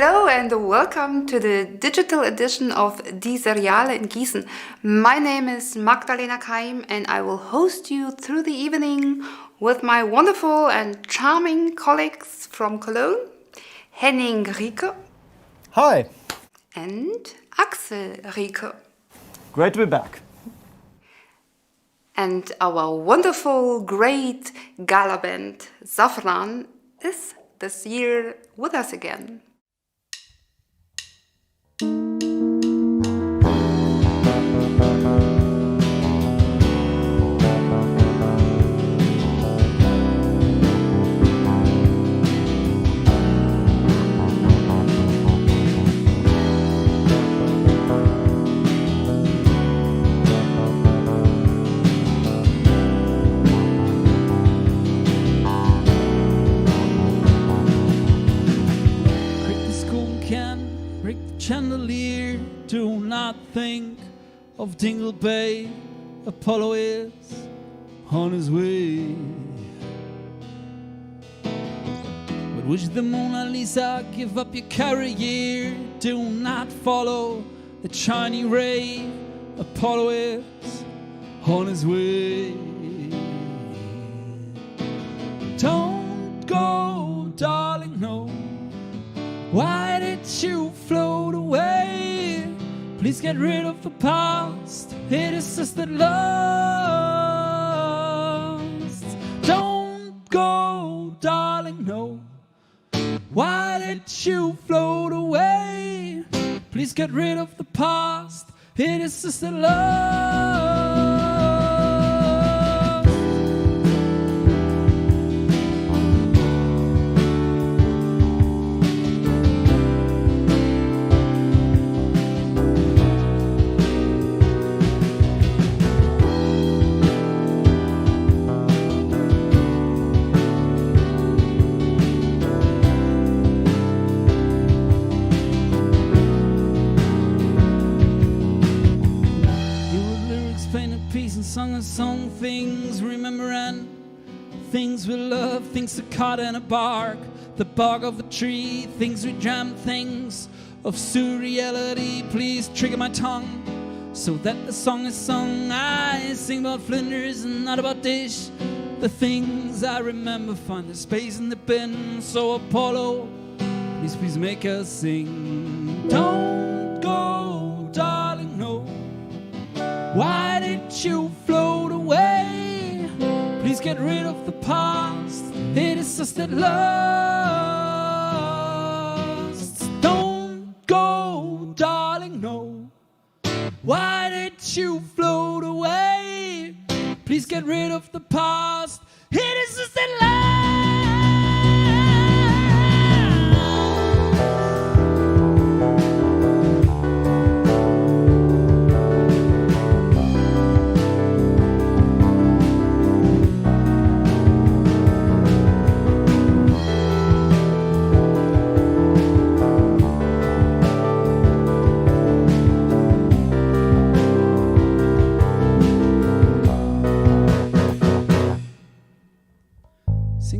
Hello and welcome to the digital edition of Die Seriale in Gießen. My name is Magdalena Keim and I will host you through the evening with my wonderful and charming colleagues from Cologne, Henning Rieke. Hi. And Axel Rieke. Great to be back. And our wonderful, great gala band, Safran, is this year with us again. Chandelier, do not think of Dingle Bay. Apollo is on his way. But wish the Mona Lisa, give up your career. Do not follow the shiny ray. Apollo is on his way. Don't go, darling, no. Why did you float away? Please get rid of the past. It is just that lost. Don't go, darling, no. Why did you float away? Please get rid of the past. It is just that lost. Song things remembering, things we love, things that caught in a bark, the bark of a tree, things we jam, things of surreality. Please trigger my tongue so that the song is sung. I sing about Flinders and not about Dish. The things I remember find the space in the bin. So Apollo, please make us sing. Don't go, darling, no. Why did you float away? Please get rid of the past. It is just that lost. Don't go, darling, no. Why did you float away? Please get rid of the past. It is just that lost.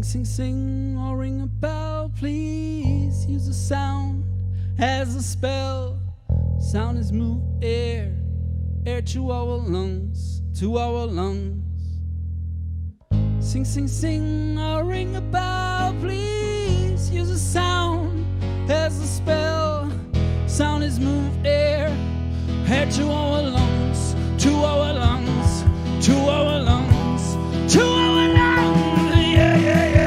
Sing, sing, or ring a bell, please. Use a sound as a spell. Sound is moved air, air to our lungs, to our lungs. Sing, sing, sing, or ring a bell, please. Use a sound as a spell. Sound is moved air, air to our lungs, to our lungs, to our lungs, to our lungs. Yeah, yeah, yeah.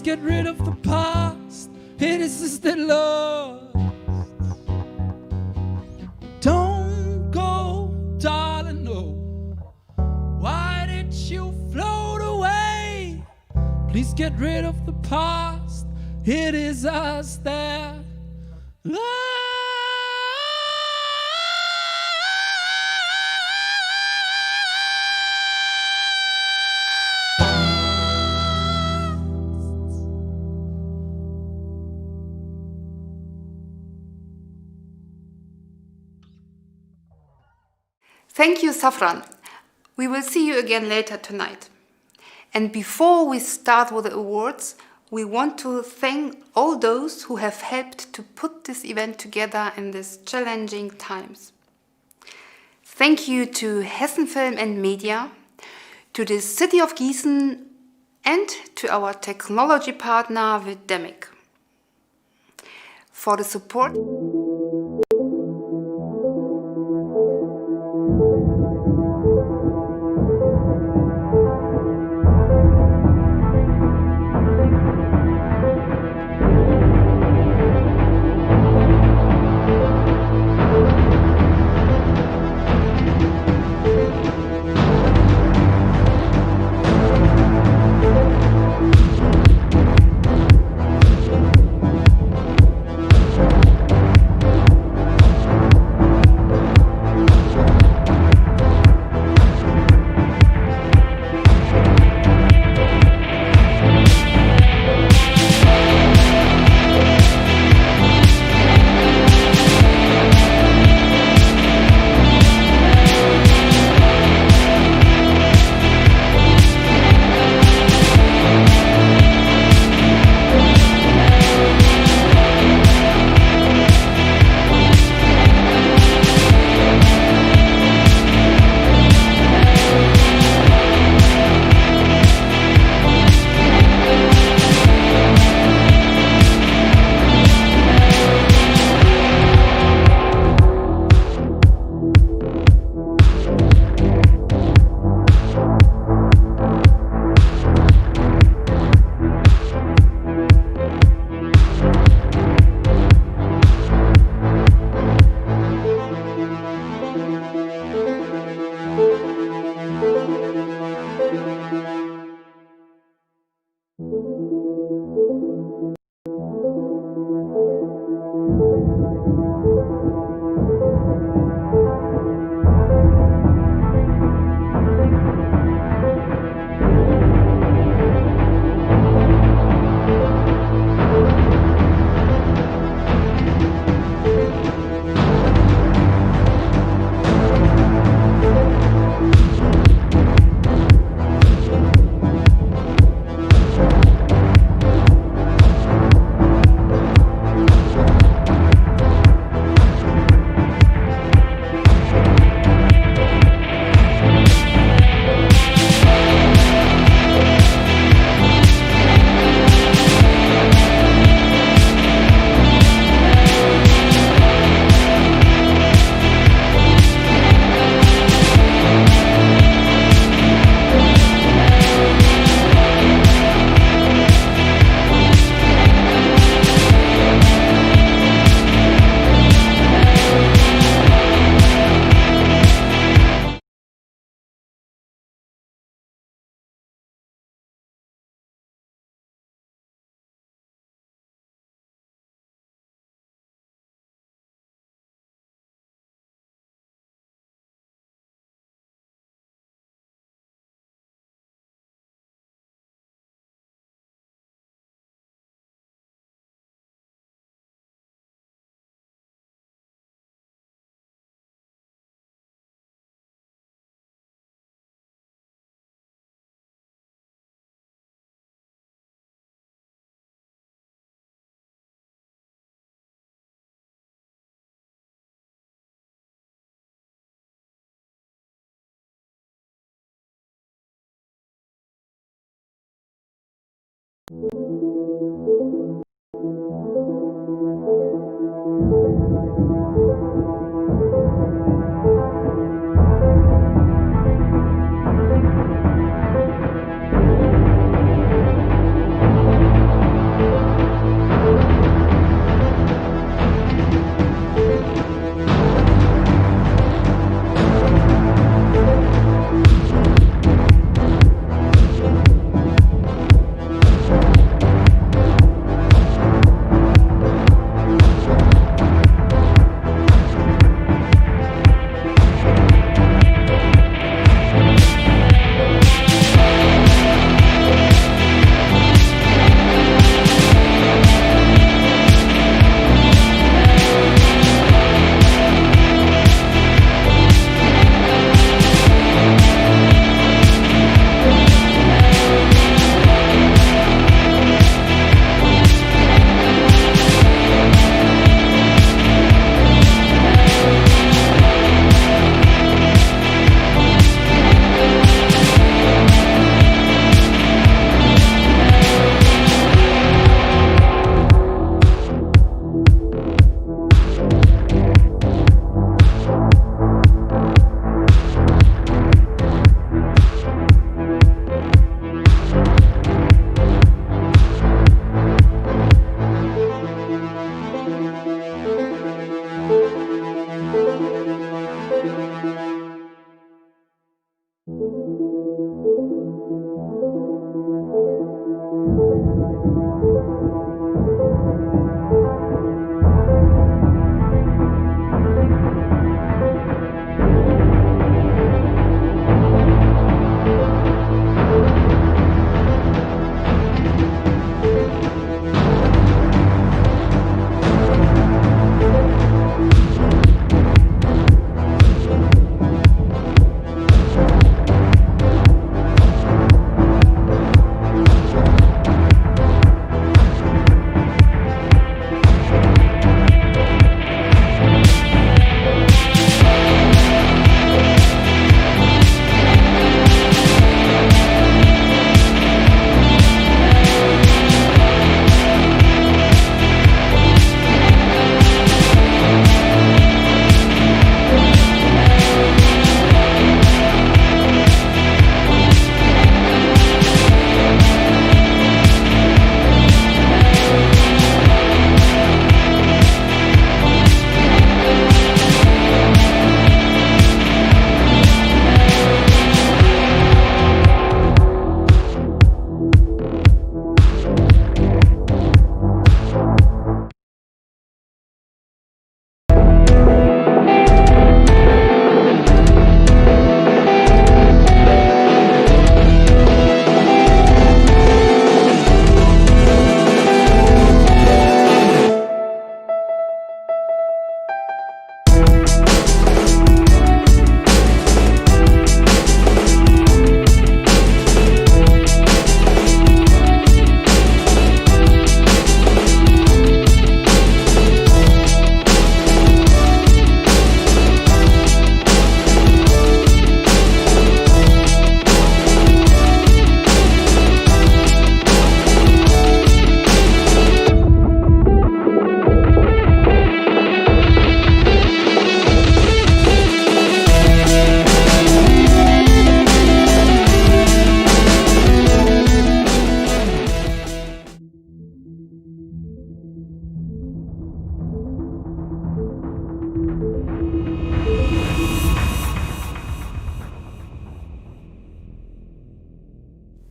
get rid of the past. It is the lost. Don't go, darling, no. Why did you float away? Please get rid of the past. It is us that love. Thank you, Safran. We will see you again later tonight. And before we start with the awards, we want to thank all those who have helped to put this event together in these challenging times. Thank you to Hessen Film and Media, to the City of Gießen, and to our technology partner Videmic for the support.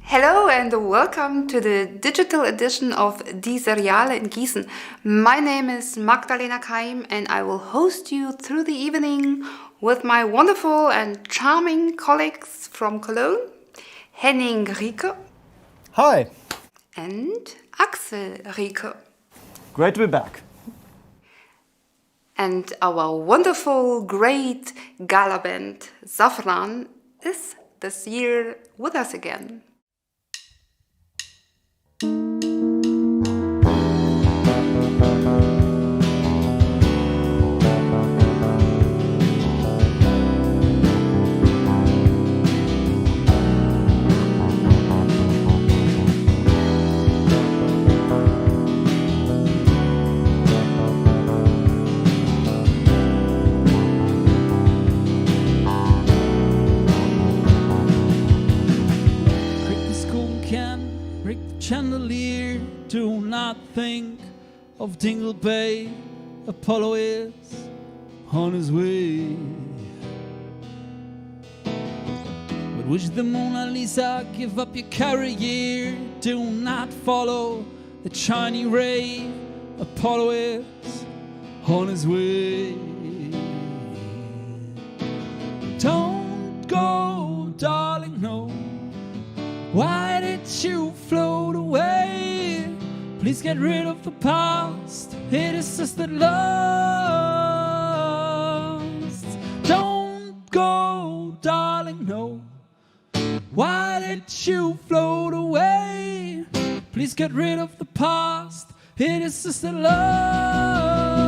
Hello and welcome to the digital edition of Die Seriale in Gießen. My name is Magdalena Keim and I will host you through the evening with my wonderful and charming colleagues from Cologne, Henning Rieke. Hi. And Axel Rieke. Great to be back. And our wonderful, great gala band, Safran, is this year with us again. Chandelier, do not think of Dingle Bay. Apollo is on his way. But wish the Mona Lisa, give up your career. Do not follow the shiny ray. Apollo is on his way. Don't go, darling, no. Why did you float away? Please get rid of the past. It is just that lost. Don't go, darling, no. Why did you float away? Please get rid of the past. It is just that lost.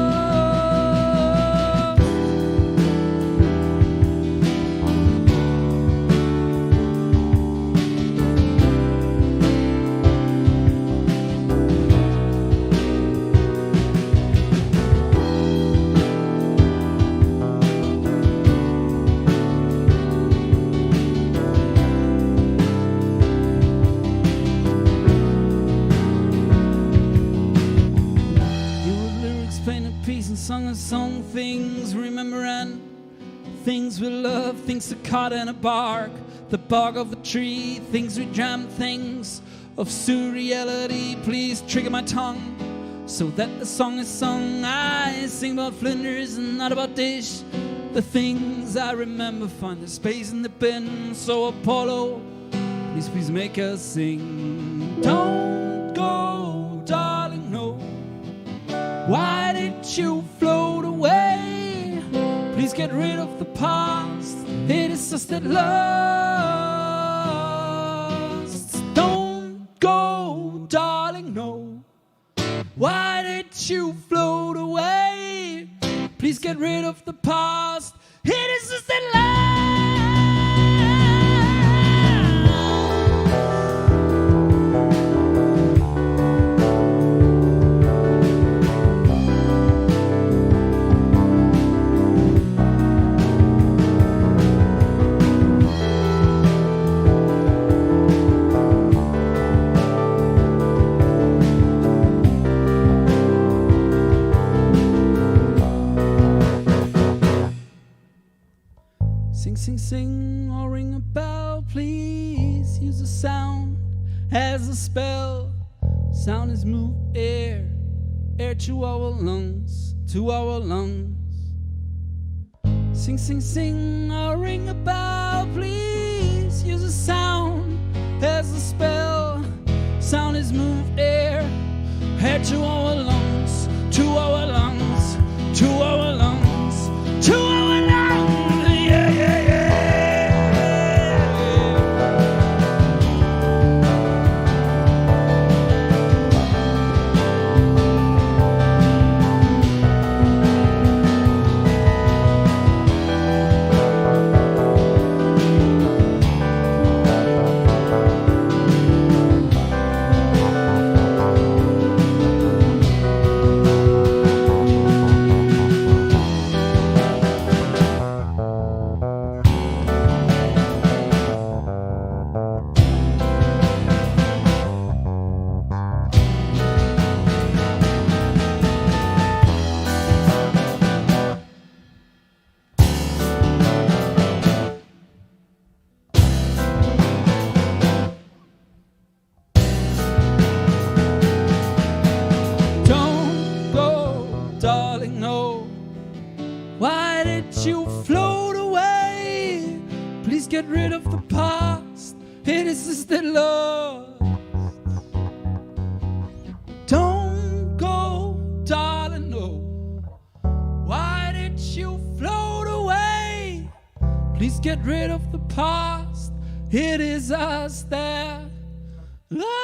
Sung a song, things remember and things we love, things that caught in a bark, the bark of a tree, things we dreamt, things of surreality. Please trigger my tongue so that the song is sung. I sing about Flinders and not about dish. The things I remember find their space in the bin. So Apollo, please, please make us sing. Don't go, darling, no. Why did you float away? Please get rid of the past. It is us that lost. Don't go, darling, no. Why did you float away? Please get rid of the past. It is us that lost. Sing, sing, sing, or ring a bell, please. Use a sound as a spell. Sound is moved air, air to our lungs, to our lungs. Sing, sing, sing, or ring a bell, please. Use a sound as a spell. Sound is moved air, air to our lungs, to our lungs, to our lungs, to our lungs. Yeah, yeah, yeah. Why did you float away? Please get rid of the past. It is us that lost. Don't go, darling, no. Why did you float away? Please get rid of the past. It is us that lost.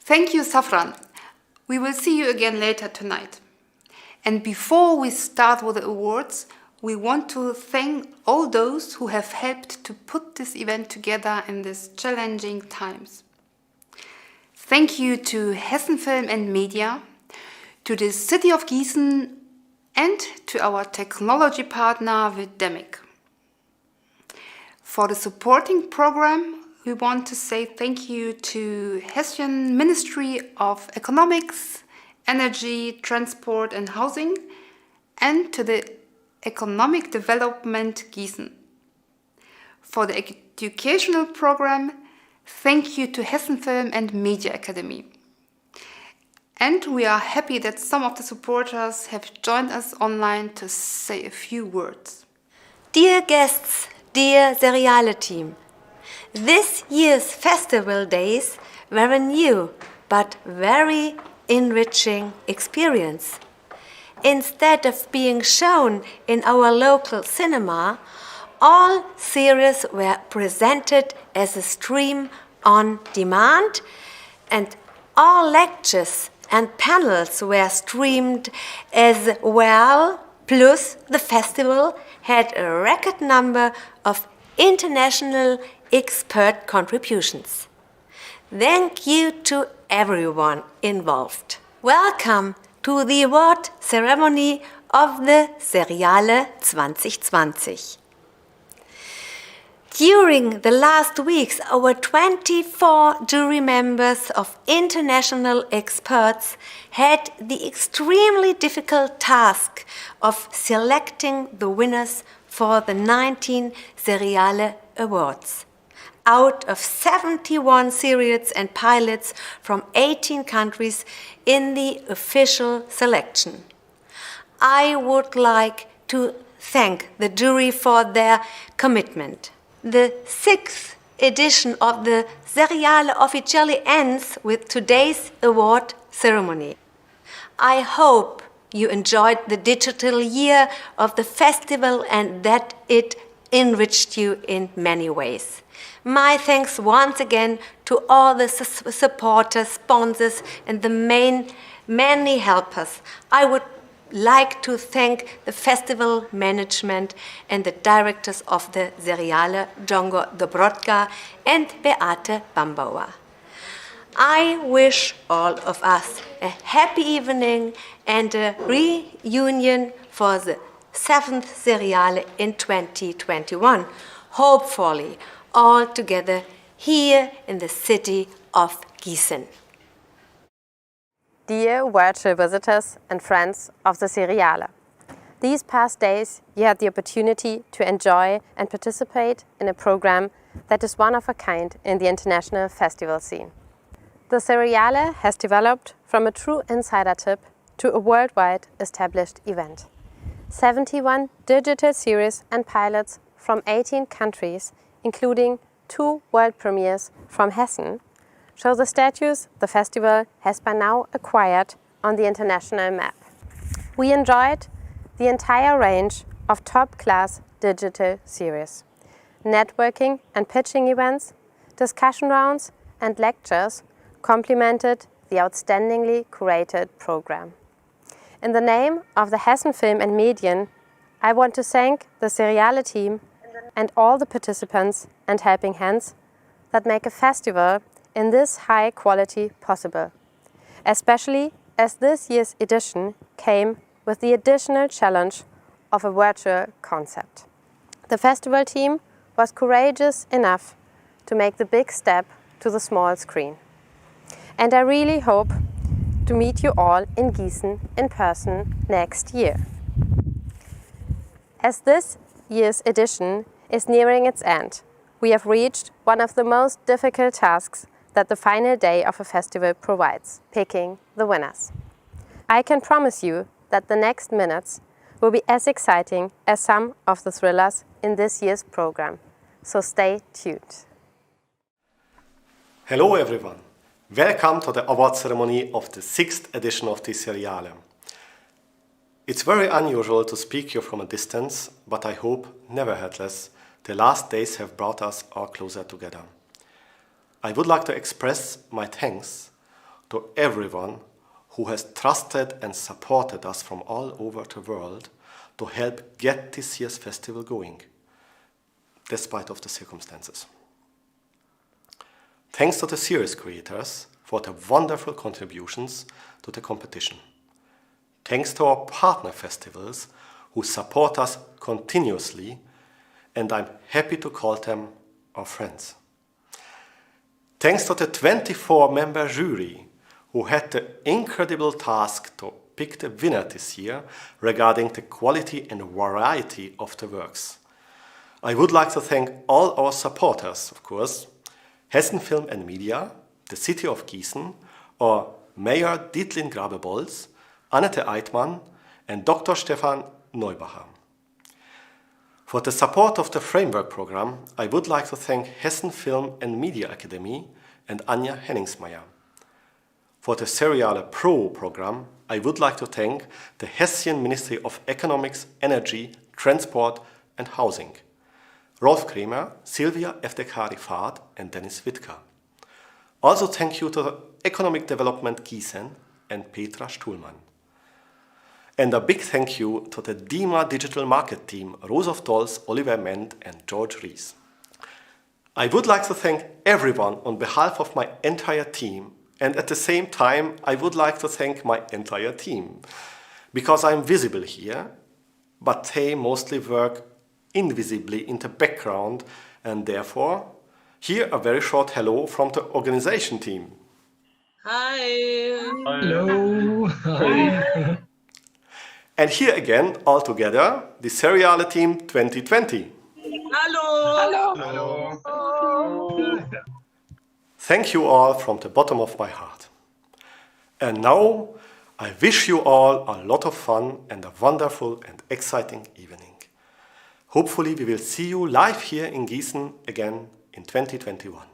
Thank you, Safran. We will see you again later tonight. And before we start with the awards, we want to thank all those who have helped to put this event together in these challenging times. Thank you to Hessen Film and Media, to the City of Gießen, and to our technology partner Videmic. For the supporting program, we want to say thank you to Hessian Ministry of Economics, Energy, Transport and Housing, and to the Economic Development Gießen. For the educational program, thank you to Hessen Film and Media Academy. And we are happy that some of the supporters have joined us online to say a few words. Dear guests, dear Seriale team, this year's festival days were a new but very enriching experience. Instead of being shown in our local cinema, all series were presented as a stream on demand, and all lectures and panels were streamed as well. Plus, the festival had a record number of international expert contributions. Thank you to everyone involved. Welcome to the award ceremony of the Seriale 2020. During the last weeks, over 24 jury members of international experts had the extremely difficult task of selecting the winners for the 19 Seriale Awards. Out of 71 serials and pilots from 18 countries in the official selection. I would like to thank the jury for their commitment. The 6th edition of the Seriale officially ends with today's award ceremony. I hope you enjoyed the digital year of the festival and that it enriched you in many ways. My thanks once again to all the supporters, sponsors and the many helpers. I would like to thank the festival management and the directors of the Seriale, Djongo Dobrodka and Beate Bambauer. I wish all of us a happy evening and a reunion for the 7th Seriale in 2021, hopefully all together here in the city of Gießen. Dear virtual visitors and friends of the Seriale, these past days you had the opportunity to enjoy and participate in a program that is one of a kind in the international festival scene. The Seriale has developed from a true insider tip to a worldwide established event. 71 digital series and pilots from 18 countries, including 2 world premieres from Hessen, show the status the festival has by now acquired on the international map. We enjoyed the entire range of top-class digital series, networking and pitching events, discussion rounds and lectures complemented the outstandingly curated program. In the name of the Hessen Film and Medien, I want to thank the Seriale team and all the participants and helping hands that make a festival in this high quality possible, especially as this year's edition came with the additional challenge of a virtual concept. The festival team was courageous enough to make the big step to the small screen. And I really hope to meet you all in Gießen in person next year. As this year's edition is nearing its end, we have reached one of the most difficult tasks that the final day of a festival provides, picking the winners. I can promise you that the next minutes will be as exciting as some of the thrillers in this year's program, so stay tuned. Hello everyone, welcome to the award ceremony of the 6th edition of the Seriale. It's very unusual to speak here from a distance, but I hope, nevertheless, the last days have brought us all closer together. I would like to express my thanks to everyone who has trusted and supported us from all over the world to help get this year's festival going, despite of the circumstances. Thanks to the series creators for their wonderful contributions to the competition. Thanks to our partner festivals who support us continuously, and I'm happy to call them our friends. Thanks to the 24-member jury who had the incredible task to pick the winner this year regarding the quality and variety of the works. I would like to thank all our supporters, of course, Hessen Film and Media, the City of Gießen, our Mayor Dietlin Grabe-Bolz, Annette Eitmann and Dr. Stefan Neubacher. For the support of the framework program, I would like to thank Hessen Film and Media Academy and Anja Henningsmeier. For the Seriale Pro program, I would like to thank the Hessian Ministry of Economics, Energy, Transport and Housing, Rolf Kremer, Silvia Eftekari-Fahrt and Dennis Wittker. Also thank you to the Economic Development Gießen and Petra Stuhlmann. And a big thank you to the DIMA Digital Market Team, Rosov Dolls, Oliver Ment and George Rees. I would like to thank everyone on behalf of my entire team, and at the same time I would like to thank my entire team, because I'm visible here, but they mostly work invisibly in the background And therefore, here a very short hello from the organization team. Hi. Hello. Hi. And here again, all together, the Seriale Team 2020. Hallo. Hello. Thank you all from the bottom of my heart. And now, I wish you all a lot of fun and a wonderful and exciting evening. Hopefully we will see you live here in Gießen again in 2021.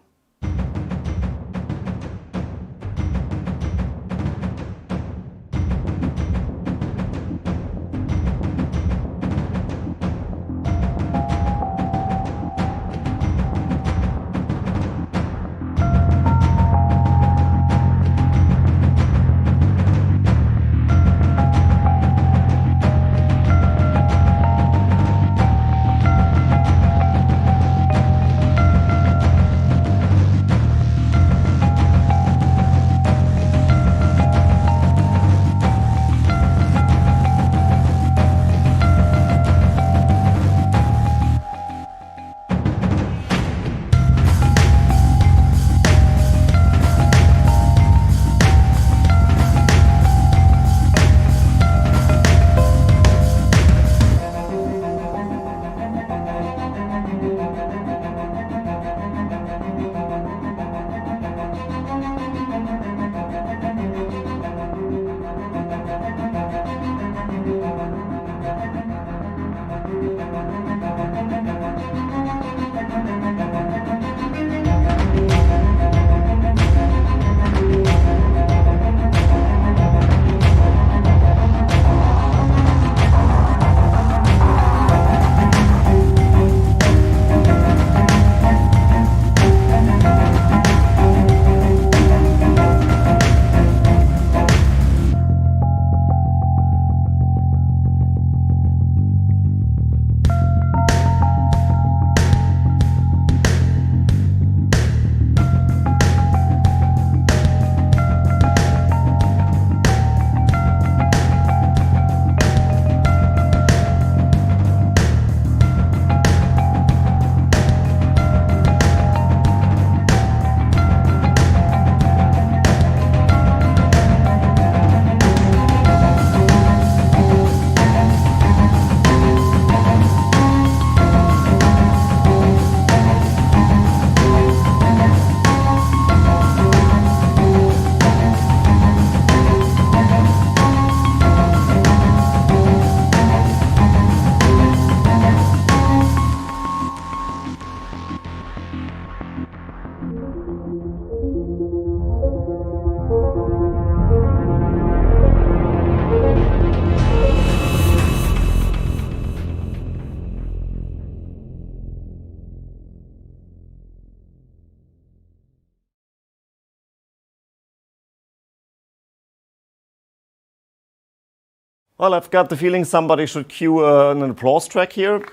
Well, I've got the feeling somebody should cue an applause track here.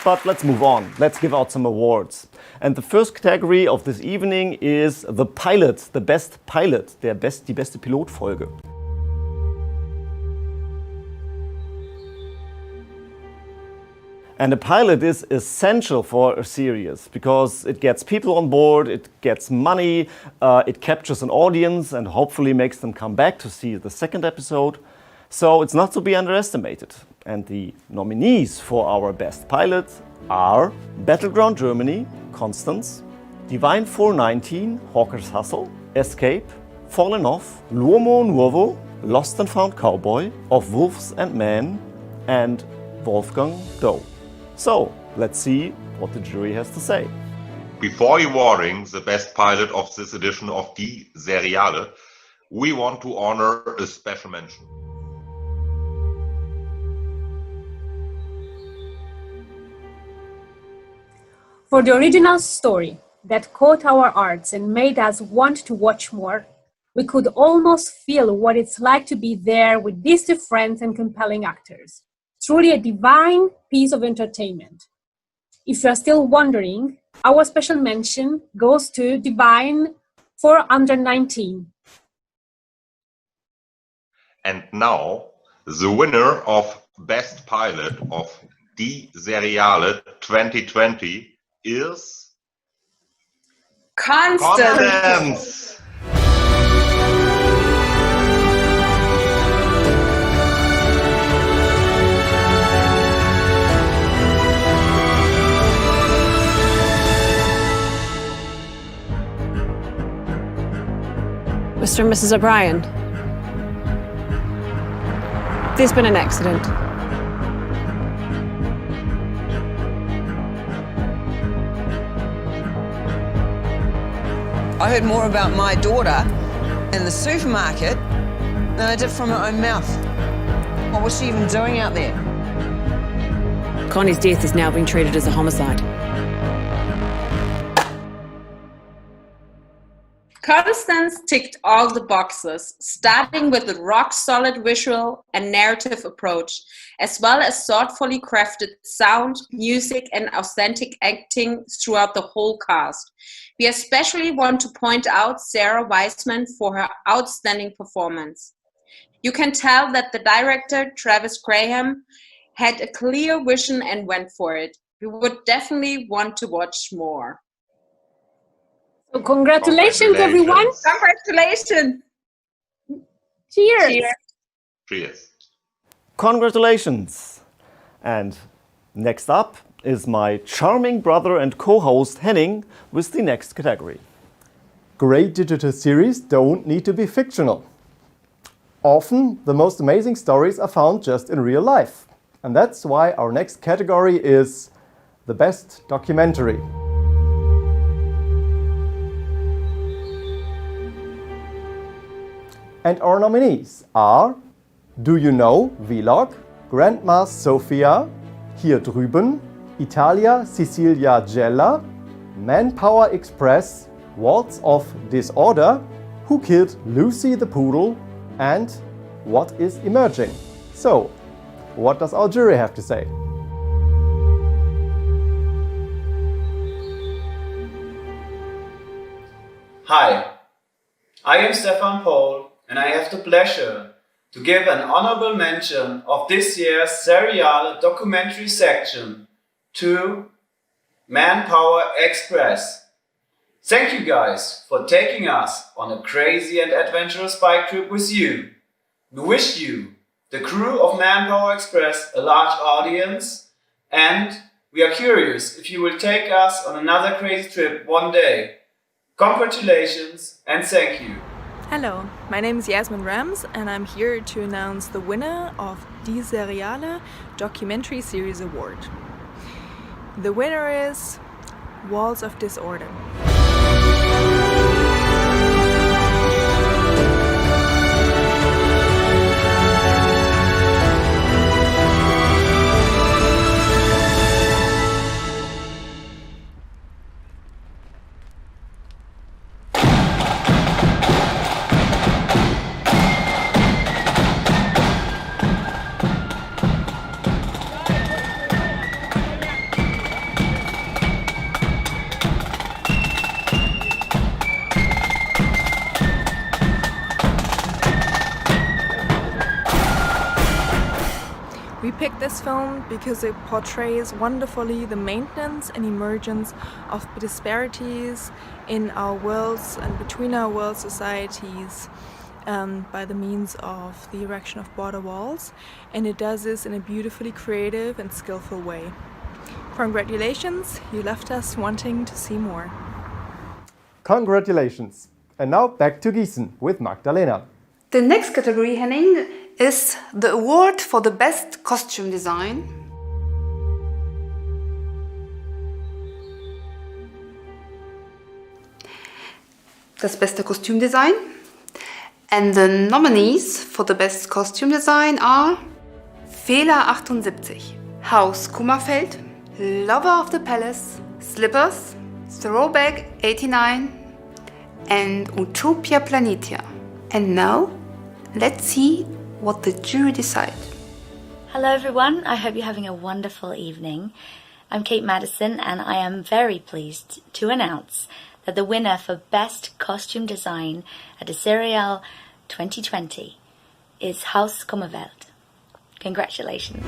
But let's move on. Let's give out some awards. And the first category of this evening is the pilot, the best pilot, die beste Pilotfolge. And a pilot is essential for a series because it gets people on board, it gets money, it captures an audience and hopefully makes them come back to see the second episode. So it's not to be underestimated. And the nominees for our best pilot are Battleground Germany, Constance, Divine 419, Hawker's Hustle, Escape, Fallen Off, L'Uomo Nuovo, Lost and Found Cowboy, Of Wolves and Men, and Wolfgang Doe. So, let's see what the jury has to say. Before awarding the best pilot of this edition of Die Seriale, we want to honor a special mention. For the original story that caught our hearts and made us want to watch more, we could almost feel what it's like to be there with these two friends and compelling actors. Truly a divine piece of entertainment. If you are still wondering, our special mention goes to Divine 419. And now, the winner of Best Pilot of Die Seriale 2020 is Constance. Mr. and Mrs. O'Brien, there's been an accident. I heard more about my daughter in the supermarket than I did from her own mouth. What was she even doing out there? Connie's death is now being treated as a homicide. Constance ticked all the boxes, starting with a rock-solid visual and narrative approach, as well as thoughtfully crafted sound, music, and authentic acting throughout the whole cast. We especially want to point out Sarah Wiseman for her outstanding performance. You can tell that the director, Travis Graham, had a clear vision and went for it. We would definitely want to watch more. So congratulations, everyone. Congratulations. Cheers. Cheers. Cheers. Congratulations! And next up is my charming brother and co-host Henning with the next category. Great digital series don't need to be fictional. Often, the most amazing stories are found just in real life. And that's why our next category is the best documentary. And our nominees are Do You Know Vlog, Grandma Sofia, Hier drüben, Italia Sicilia Gela, Manpower Express, Waltz of Disorder, Who Killed Lucy the Poodle, and What is Emerging. So, what does our jury have to say? Hi, I am Stefan Pohl, and I have the pleasure to give an honorable mention of this year's Seriale documentary section to Manpower Express. Thank you guys for taking us on a crazy and adventurous bike trip with you. We wish you, the crew of Manpower Express, a large audience, and we are curious if you will take us on another crazy trip one day. Congratulations and thank you. Hello, my name is Yasmin Rams and I'm here to announce the winner of Die Seriale Documentary Series Award. The winner is Waltz of Disorder. We picked this film because it portrays wonderfully the maintenance and emergence of disparities in our worlds and between our world societies by the means of the erection of border walls, and it does this in a beautifully creative and skillful way. Congratulations, you left us wanting to see more. Congratulations! And now back to Gießen with Magdalena. The next category, Henning, is the award for the best costume design. Das beste Kostümdesign. And the nominees for the best costume design are Fehler 78, Haus Kummerfeld, Lover of the Palace, Slippers, Throwback 89, and Utopia Planitia. And now, let's see what the jury decide. Hello everyone, I hope you're having a wonderful evening. I'm Kate Madison and I am very pleased to announce that the winner for Best Costume Design at the Serial 2020 is Haus Kummerfeld. Congratulations.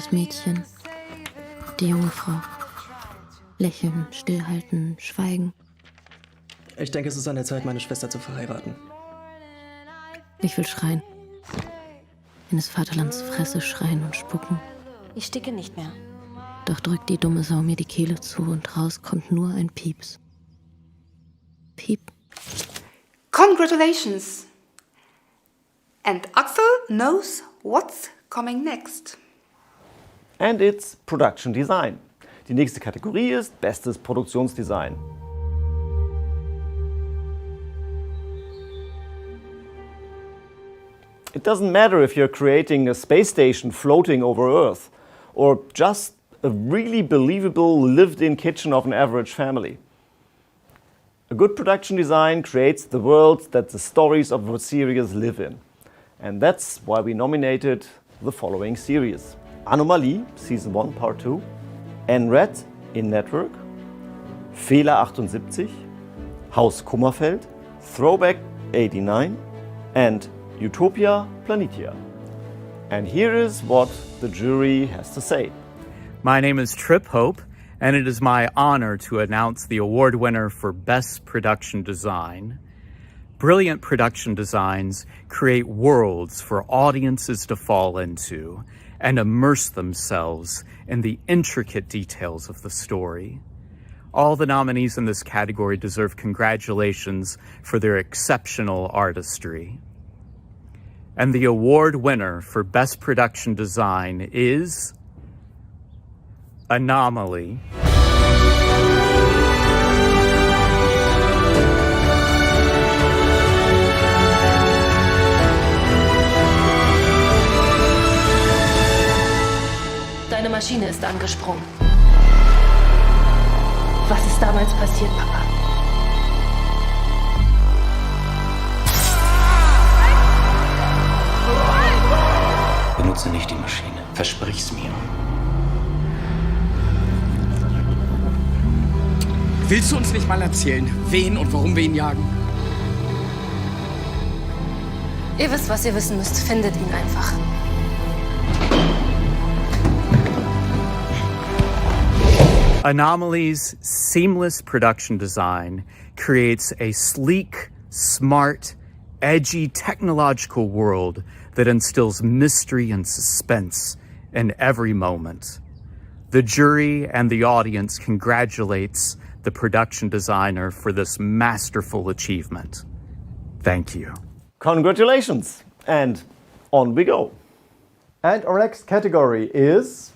Das Mädchen, die junge Frau. Lächeln, stillhalten, schweigen. Ich denke, es ist an der Zeit, meine Schwester zu verheiraten. Ich will schreien. In des Vaterlands Fresse schreien und spucken. Ich sticke nicht mehr. Doch drückt die dumme Sau mir die Kehle zu und raus kommt nur ein Pieps. Piep. Congratulations! And Axel knows what's coming next. And it's Production Design. Die nächste Kategorie ist Bestes Produktionsdesign. It doesn't matter if you're creating a space station floating over Earth or just a really believable lived-in kitchen of an average family. A good production design creates the world that the stories of a series live in. And that's why we nominated the following series: Anomalie, Season 1, Part 2, NRED, In Network, Fehler 78, Haus Kummerfeld, Throwback 89, and Utopia Planitia. And here is what the jury has to say. My name is Trip Hope, and it is my honor to announce the award winner for Best Production Design. Brilliant production designs create worlds for audiences to fall into and immerse themselves in the intricate details of the story. All the nominees in this category deserve congratulations for their exceptional artistry. And the award winner for Best Production Design is Anomalie. Deine Maschine ist angesprungen. Was ist damals passiert, Papa? Benutze nicht die Maschine. Versprich's mir. Willst du uns nicht mal erzählen, wen und warum wir ihn jagen? Ihr wisst, was ihr wissen müsst. Findet ihn einfach. Anomalie's seamless production design creates a sleek, smart, edgy technological world that instills mystery and suspense in every moment. The jury and the audience congratulates the production designer for this masterful achievement. Thank you. Congratulations! And on we go. And our next category is...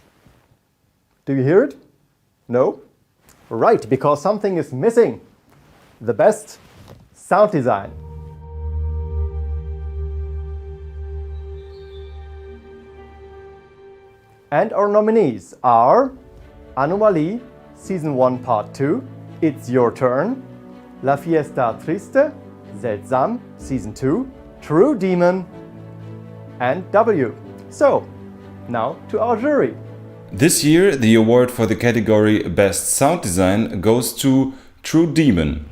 Do you hear it? No? Right, because something is missing. The best sound design. And our nominees are Anomalie, Season 1, Part 2, It's Your Turn, La Fiesta Triste, Seltsam, Season 2, True Demon, and W. So, now to our jury. This year, the award for the category Best Sound Design goes to True Demon.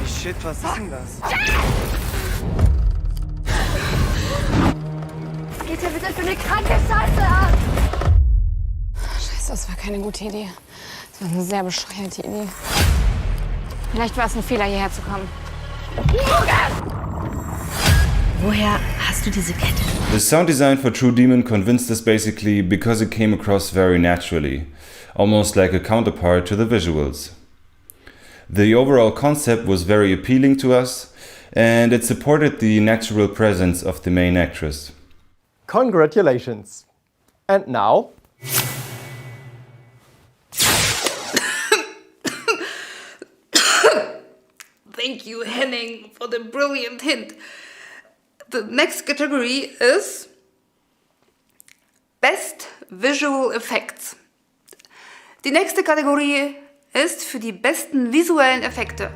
Shit, was ist denn das? Was geht hier bitte für eine kranke Scheiße ab? Scheiße, das war keine gute Idee. Das war eine sehr bescheuerte Idee. Vielleicht war es ein Fehler, hierher zu kommen. Woher hast du diese Kette? The sound design for True Demon convinced us basically because it came across very naturally, almost like a counterpart to the visuals. The overall concept was very appealing to us, and it supported the natural presence of the main actress. Congratulations! And now... Thank you, Henning, for the brilliant hint. The next category is Best Visual Effects. Die nächste Kategorie ist für die besten visuellen Effekte.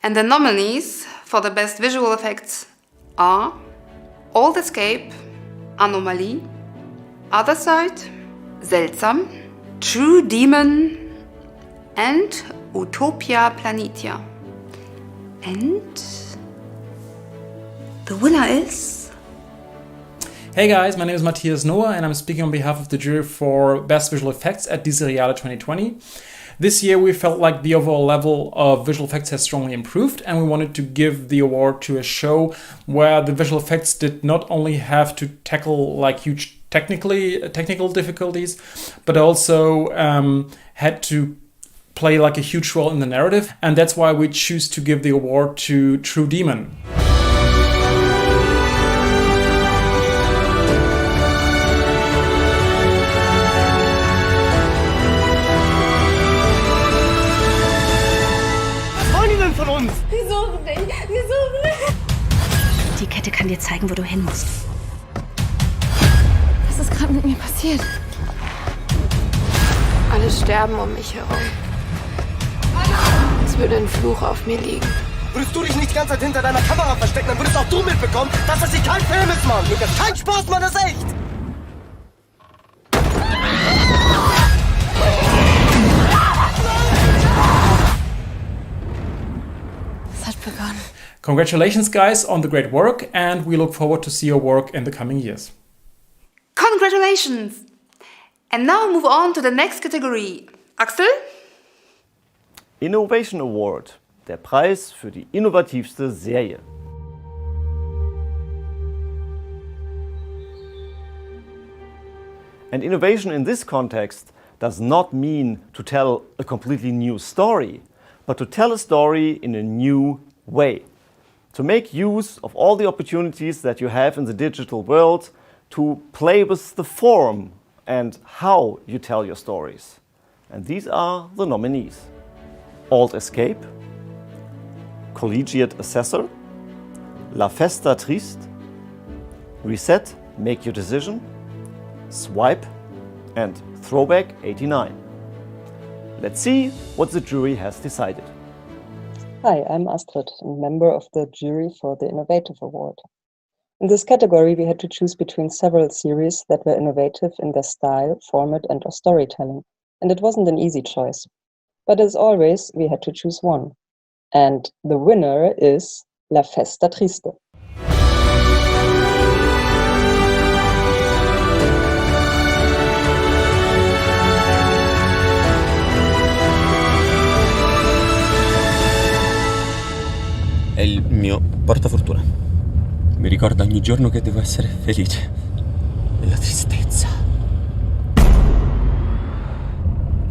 And the nominees for the best visual effects are Old Escape, Anomalie, Other Side, Seltsam, True Demon, and Utopia Planitia. And the winner is... Hey guys, my name is Matthias Noah and I'm speaking on behalf of the jury for Best Visual Effects at Die Seriale 2020. This year we felt like the overall level of visual effects has strongly improved and we wanted to give the award to a show where the visual effects did not only have to tackle like huge technical difficulties, but also had to play like a huge role in the narrative, and that's why we choose to give the award to True Demon. Wir suchen dich. Wir suchen dich. Die Kette kann dir zeigen, wo du hin musst. Was ist gerade mit mir passiert? Alle sterben um mich herum. Es würde ein Fluch auf mir liegen. Würdest du dich nicht die ganze Zeit hinter deiner Kamera verstecken, dann würdest auch du mitbekommen, dass das hier kein Film ist, Mann. Das ist kein Spaß, Mann, das ist echt. Congratulations guys on the great work and we look forward to see your work in the coming years. Congratulations! And now move on to the next category. Axel? Innovation Award, der Preis für die innovativste Serie. And innovation in this context does not mean to tell a completely new story, but to tell a story in a new way. To make use of all the opportunities that you have in the digital world to play with the form and how you tell your stories. And these are the nominees: Old Escape, Collegiate Assessor, La Festa Triste, Reset, Make Your Decision, Swipe, and Throwback 89. Let's see what the jury has decided. Hi, I'm Astrid, a member of the jury for the Innovative Award. In this category, we had to choose between several series that were innovative in their style, format, and/or storytelling, and it wasn't an easy choice. But as always, we had to choose one. And the winner is La Festa Triste. È il mio portafortuna. Mi ricorda ogni giorno che devo essere felice. E la tristezza.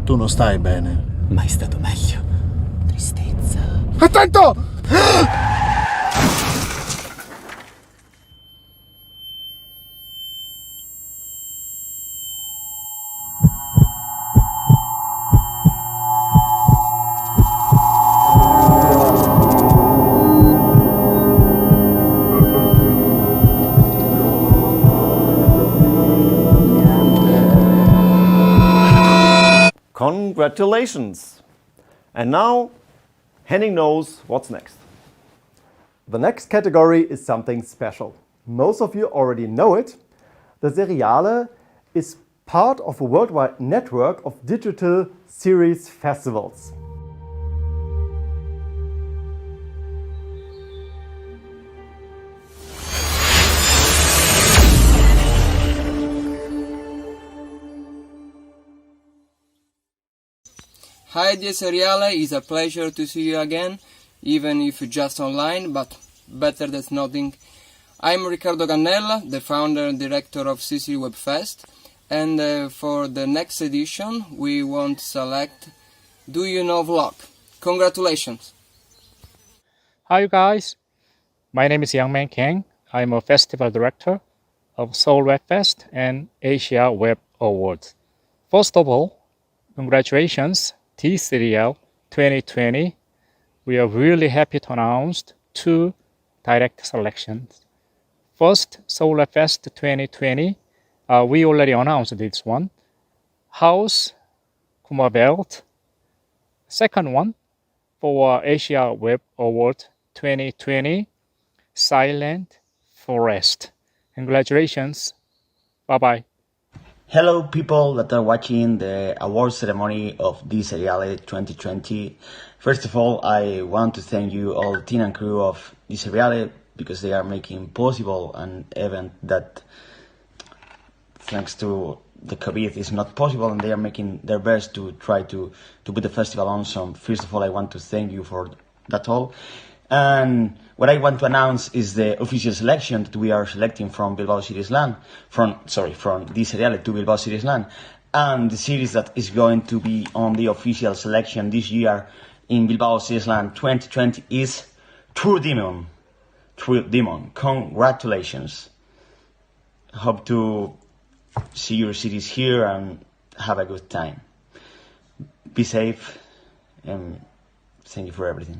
Tu non stai bene. Mai stato meglio. Tristezza. Attento! Congratulations! And now, Henning knows what's next. The next category is something special. Most of you already know it. The Seriale is part of a worldwide network of digital series festivals. Hi, dear Seriale, it's a pleasure to see you again, even if just online, but better than nothing. I'm Riccardo Cannella, the founder and director of Sicily Web Fest, and for the next edition we want to select Do You Know Vlog. Congratulations! Hi you guys, my name is Youngman Kang. I'm a festival director of Seoul Web Fest and Asia Web Awards. First of all, congratulations T-Serial 2020. We are really happy to announce 2 direct selections. First, Seoul Web Fest 2020. We already announced this one. House Kumabelt. Second one, for Asia Web Award 2020, Silent for rest. Congratulations. Bye-bye. Hello, people that are watching the award ceremony of Di Seriale 2020. First of all, I want to thank you all the team and crew of Di Seriale because they are making possible an event that, thanks to the COVID, is not possible, and they are making their best to try to put the festival on. So first of all, I want to thank you for that all. And what I want to announce is the official selection that we are selecting from Bilbao Series Land, from Di Seriale to Bilbao Series Land. And the series that is going to be on the official selection this year in Bilbao Series Land 2020 is True Demon. True Demon. Congratulations. Hope to see your series here and have a good time. Be safe and thank you for everything.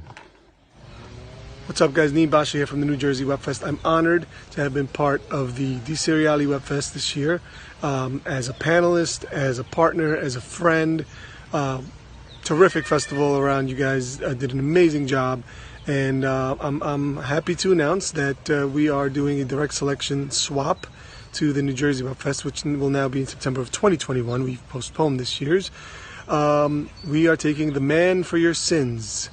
What's up, guys? Neem Basha here from the New Jersey Webfest. I'm honored to have been part of the Di Seriale Webfest this year as a panelist, as a partner, as a friend. Terrific festival around. You guys did an amazing job, and I'm happy to announce that we are doing a direct selection swap to the New Jersey Webfest, which will now be in September of 2021. We've postponed this year's. We are taking The Man for Your Sins.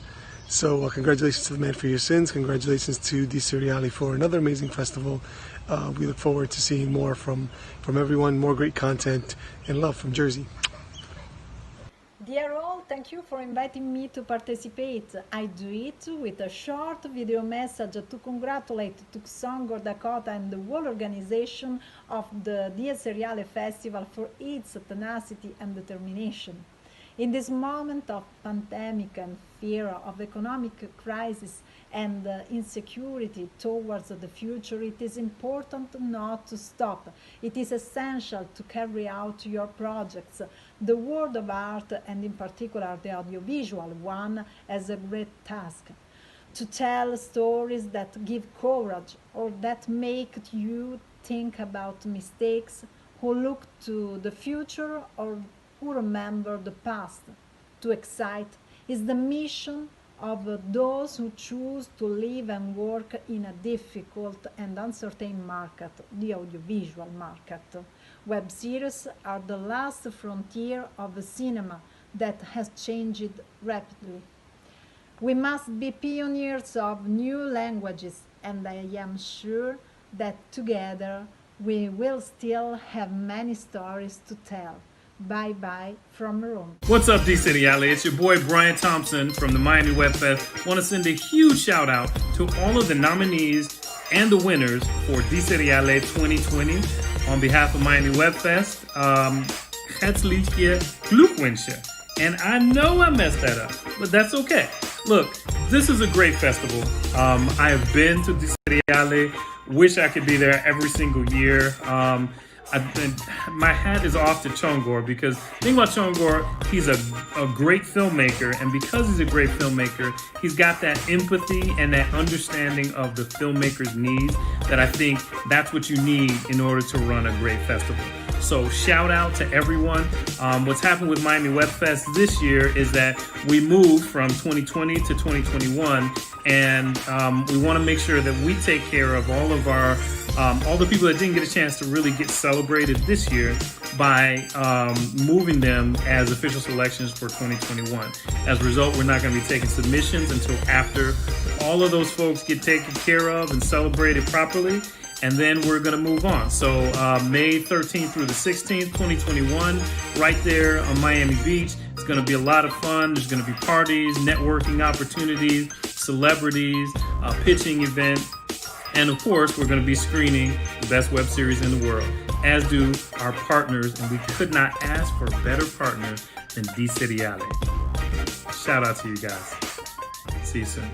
So congratulations to The Man for Your Sins. Congratulations to Di Seriale for another amazing festival. We look forward to seeing more from everyone, more great content and love from Jersey. Dear all, thank you for inviting me to participate. I do it with a short video message to congratulate Tucson, Dakota and the whole organization of the Di Seriale Festival for its tenacity and determination. In this moment of pandemic and fear of economic crisis and insecurity towards the future, it is important not to stop. It is essential to carry out your projects. The world of art, and in particular the audiovisual one, has a great task. To tell stories that give courage or that make you think about mistakes, who look to the future or who remember the past. To excite is the mission of those who choose to live and work in a difficult and uncertain market, the audiovisual market. Web series are the last frontier of cinema that has changed rapidly. We must be pioneers of new languages, and I am sure that together we will still have many stories to tell. Bye-bye from Rome. What's up, Di Seriale? It's your boy Brian Thompson from the Miami Webfest. Want to send a huge shout out to all of the nominees and the winners for Di Seriale 2020. On behalf of Miami Webfest, herzliche Glückwünsche. And I know I messed that up, but that's okay. Look, this is a great festival. I have been to Di Seriale. Wish I could be there every single year. My hat is off to Chongor because the thing about Chongor, he's a great filmmaker, and because he's a great filmmaker, he's got that empathy and that understanding of the filmmaker's needs that I think that's what you need in order to run a great festival. So shout out to everyone. What's happened with Miami Webfest this year is that we moved from 2020 to 2021, and we want to make sure that we take care of all of our all the people that didn't get a chance to really get celebrated this year by moving them as official selections for 2021. As a result, we're not going to be taking submissions until after all of those folks get taken care of and celebrated properly, and then we're going to move on. So May 13th through the 16th, 2021, right there on Miami Beach. It's going to be a lot of fun. There's going to be parties, networking opportunities, celebrities, pitching event. And of course, we're going to be screening the best web series in the world, as do our partners, and we could not ask for better partners than Di Seriale. Shout out to you guys. See you soon.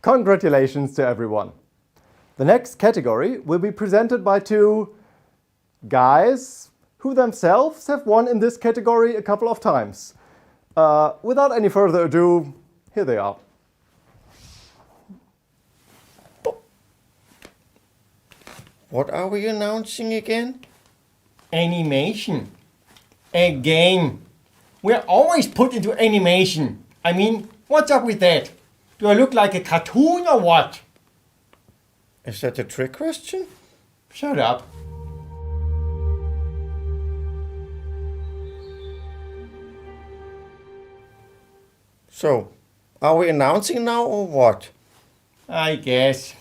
Congratulations to everyone. The next category will be presented by two guys who themselves have won in this category a couple of times. Without any further ado, here they are. What are we announcing again? Animation. Again. We're always put into animation. I mean, what's up with that? Do I look like a cartoon or what? Is that a trick question? Shut up. So, are we announcing now or what? I guess.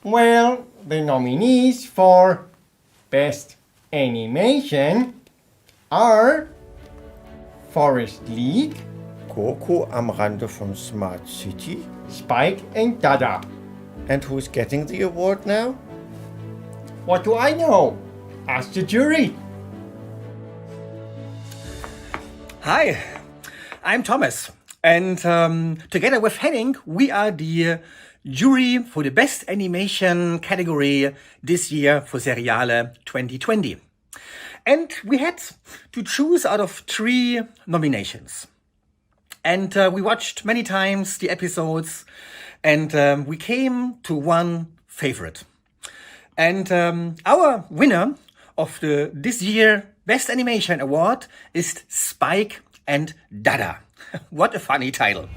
Well, the nominees for Best Animation are Forest League, Coco am Rande von Smart City, Spike and Dada. And who's getting the award now? What do I know? Ask the jury. Hi, I'm Thomas. And together with Henning, we are the jury for the Best Animation category this year for Seriale 2020. And we had to choose out of 3 nominations. And we watched many times the episodes and we came to one favorite. And our winner of this year Best Animation Award is Spike and Dada. What a funny title.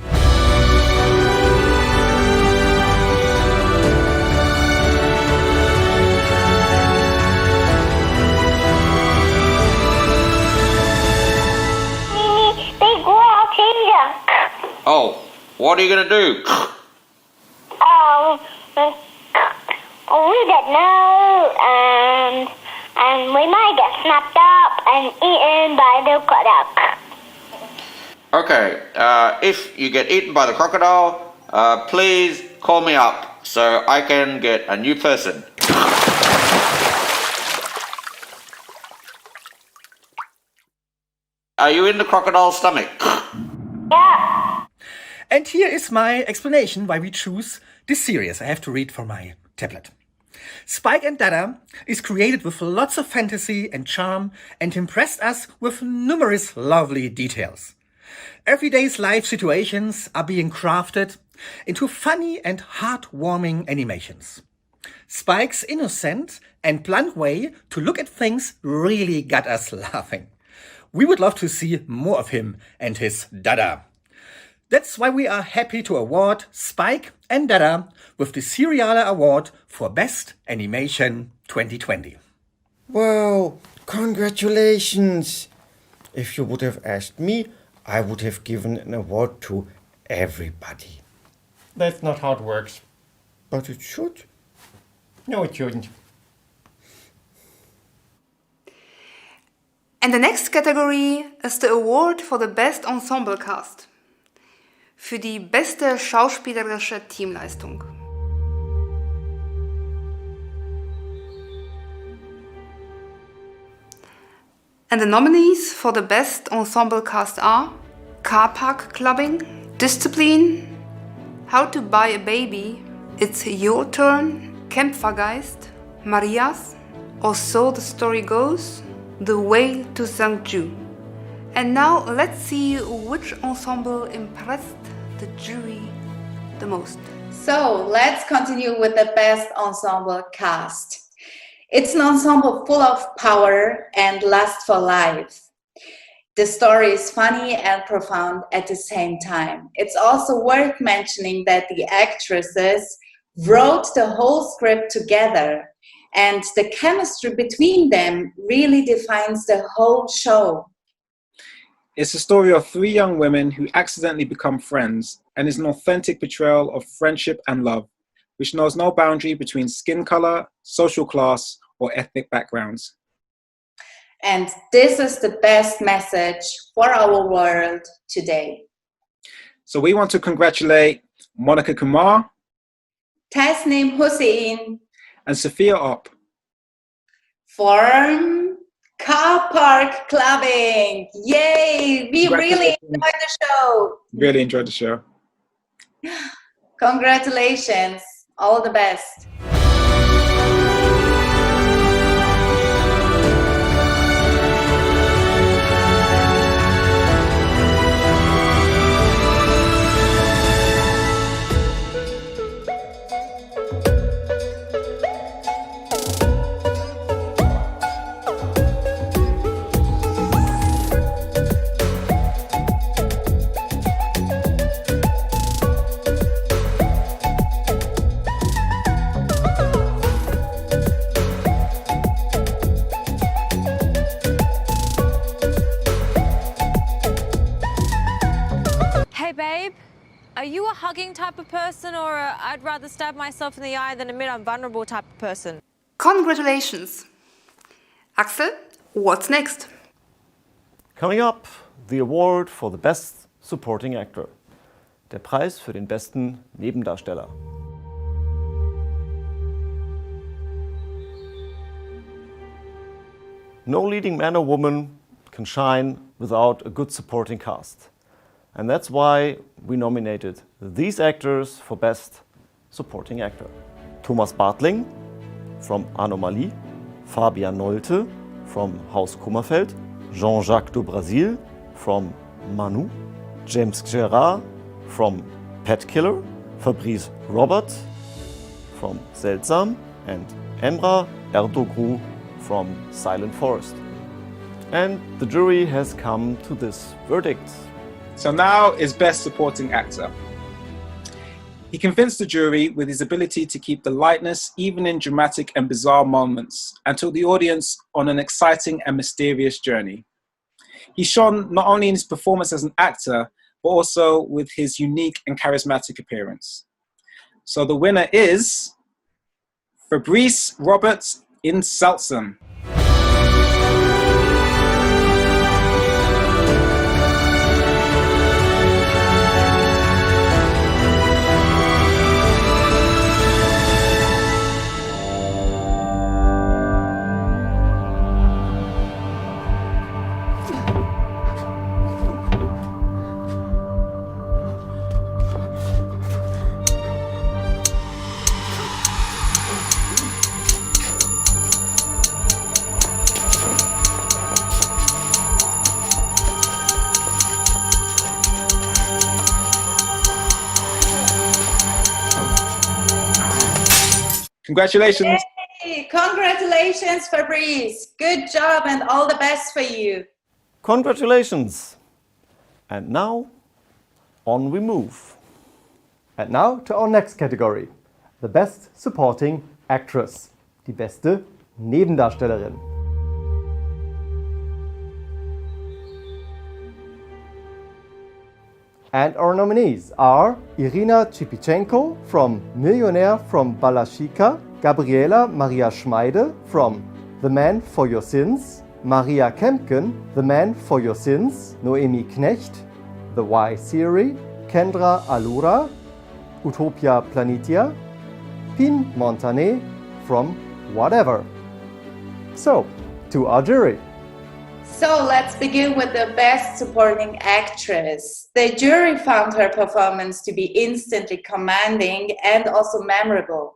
Oh, what are you going to do? We don't know, and we might get snapped up and eaten by the crocodile. Okay, if you get eaten by the crocodile, please call me up so I can get a new person. Are you in the crocodile's stomach? Yeah. And here is my explanation why we choose this series. I have to read from my tablet. Spike and Dada is created with lots of fantasy and charm and impressed us with numerous lovely details. Everyday's life situations are being crafted into funny and heartwarming animations. Spike's innocent and blunt way to look at things really got us laughing. We would love to see more of him and his Dada. That's why we are happy to award Spike and Dada with the Seriale Award for Best Animation 2020. Wow, congratulations! If you would have asked me, I would have given an award to everybody. That's not how it works. But it should. No, it shouldn't. And the next category is the award for the Best Ensemble Cast. Für die beste schauspielerische Teamleistung. And the nominees for the Best Ensemble Cast are Car Park Clubbing, Discipline, How to Buy a Baby, It's Your Turn, Kämpfergeist, Marias, or So the Story Goes, The Way to St. Jude. And now let's see which ensemble impressed the jury the most. So let's continue with the Best Ensemble Cast. It's an ensemble full of power and lust for life. The story is funny and profound at the same time. It's also worth mentioning that the actresses wrote the whole script together, and the chemistry between them really defines the whole show. It's a story of 3 young women who accidentally become friends, and is an authentic portrayal of friendship and love, which knows no boundary between skin color, social class, or ethnic backgrounds. And this is the best message for our world today. So we want to congratulate Monica Kumar, Tasneem Hussein, and Sophia Opp for Car Park Clubbing. Yay! We really enjoyed the show. Really enjoyed the show. Congratulations. All the best. you a hugging type of person or I'd rather stab myself in the eye than admit I'm vulnerable type of person? Congratulations! Axel, what's next? Coming up, the award for the Best Supporting Actor. Der Preis für den besten Nebendarsteller. No leading man or woman can shine without a good supporting cast. And that's why we nominated these actors for Best Supporting Actor. Thomas Bartling from Anomalie, Fabian Nolte from Haus Kummerfeld, Jean-Jacques de Brasil from Manu, James Gerard from Pet Killer, Fabrice Robert from Seltsam, and Emrah Erdoğan from Silent Forest. And the jury has come to this verdict. So now is Best Supporting Actor. He convinced the jury with his ability to keep the lightness even in dramatic and bizarre moments and took the audience on an exciting and mysterious journey. He shone not only in his performance as an actor, but also with his unique and charismatic appearance. So the winner is Fabrice Robert in Seltsam. Congratulations. Yay! Congratulations, Fabrice. Good job and all the best for you. Congratulations! And now, on we move. And now to our next category, the Best Supporting Actress, die beste Nebendarstellerin. And our nominees are Irina Chipichenko from Millionaire from Balashika, Gabriela Maria Schmeide from The Man for Your Sins, Maria Kempken, The Man for Your Sins, Noemi Knecht, The Y Theory, Kendra Alura, Utopia Planitia, Pin Montané from Whatever. So, to our jury. So let's begin with the Best Supporting Actress. The jury found her performance to be instantly commanding and also memorable.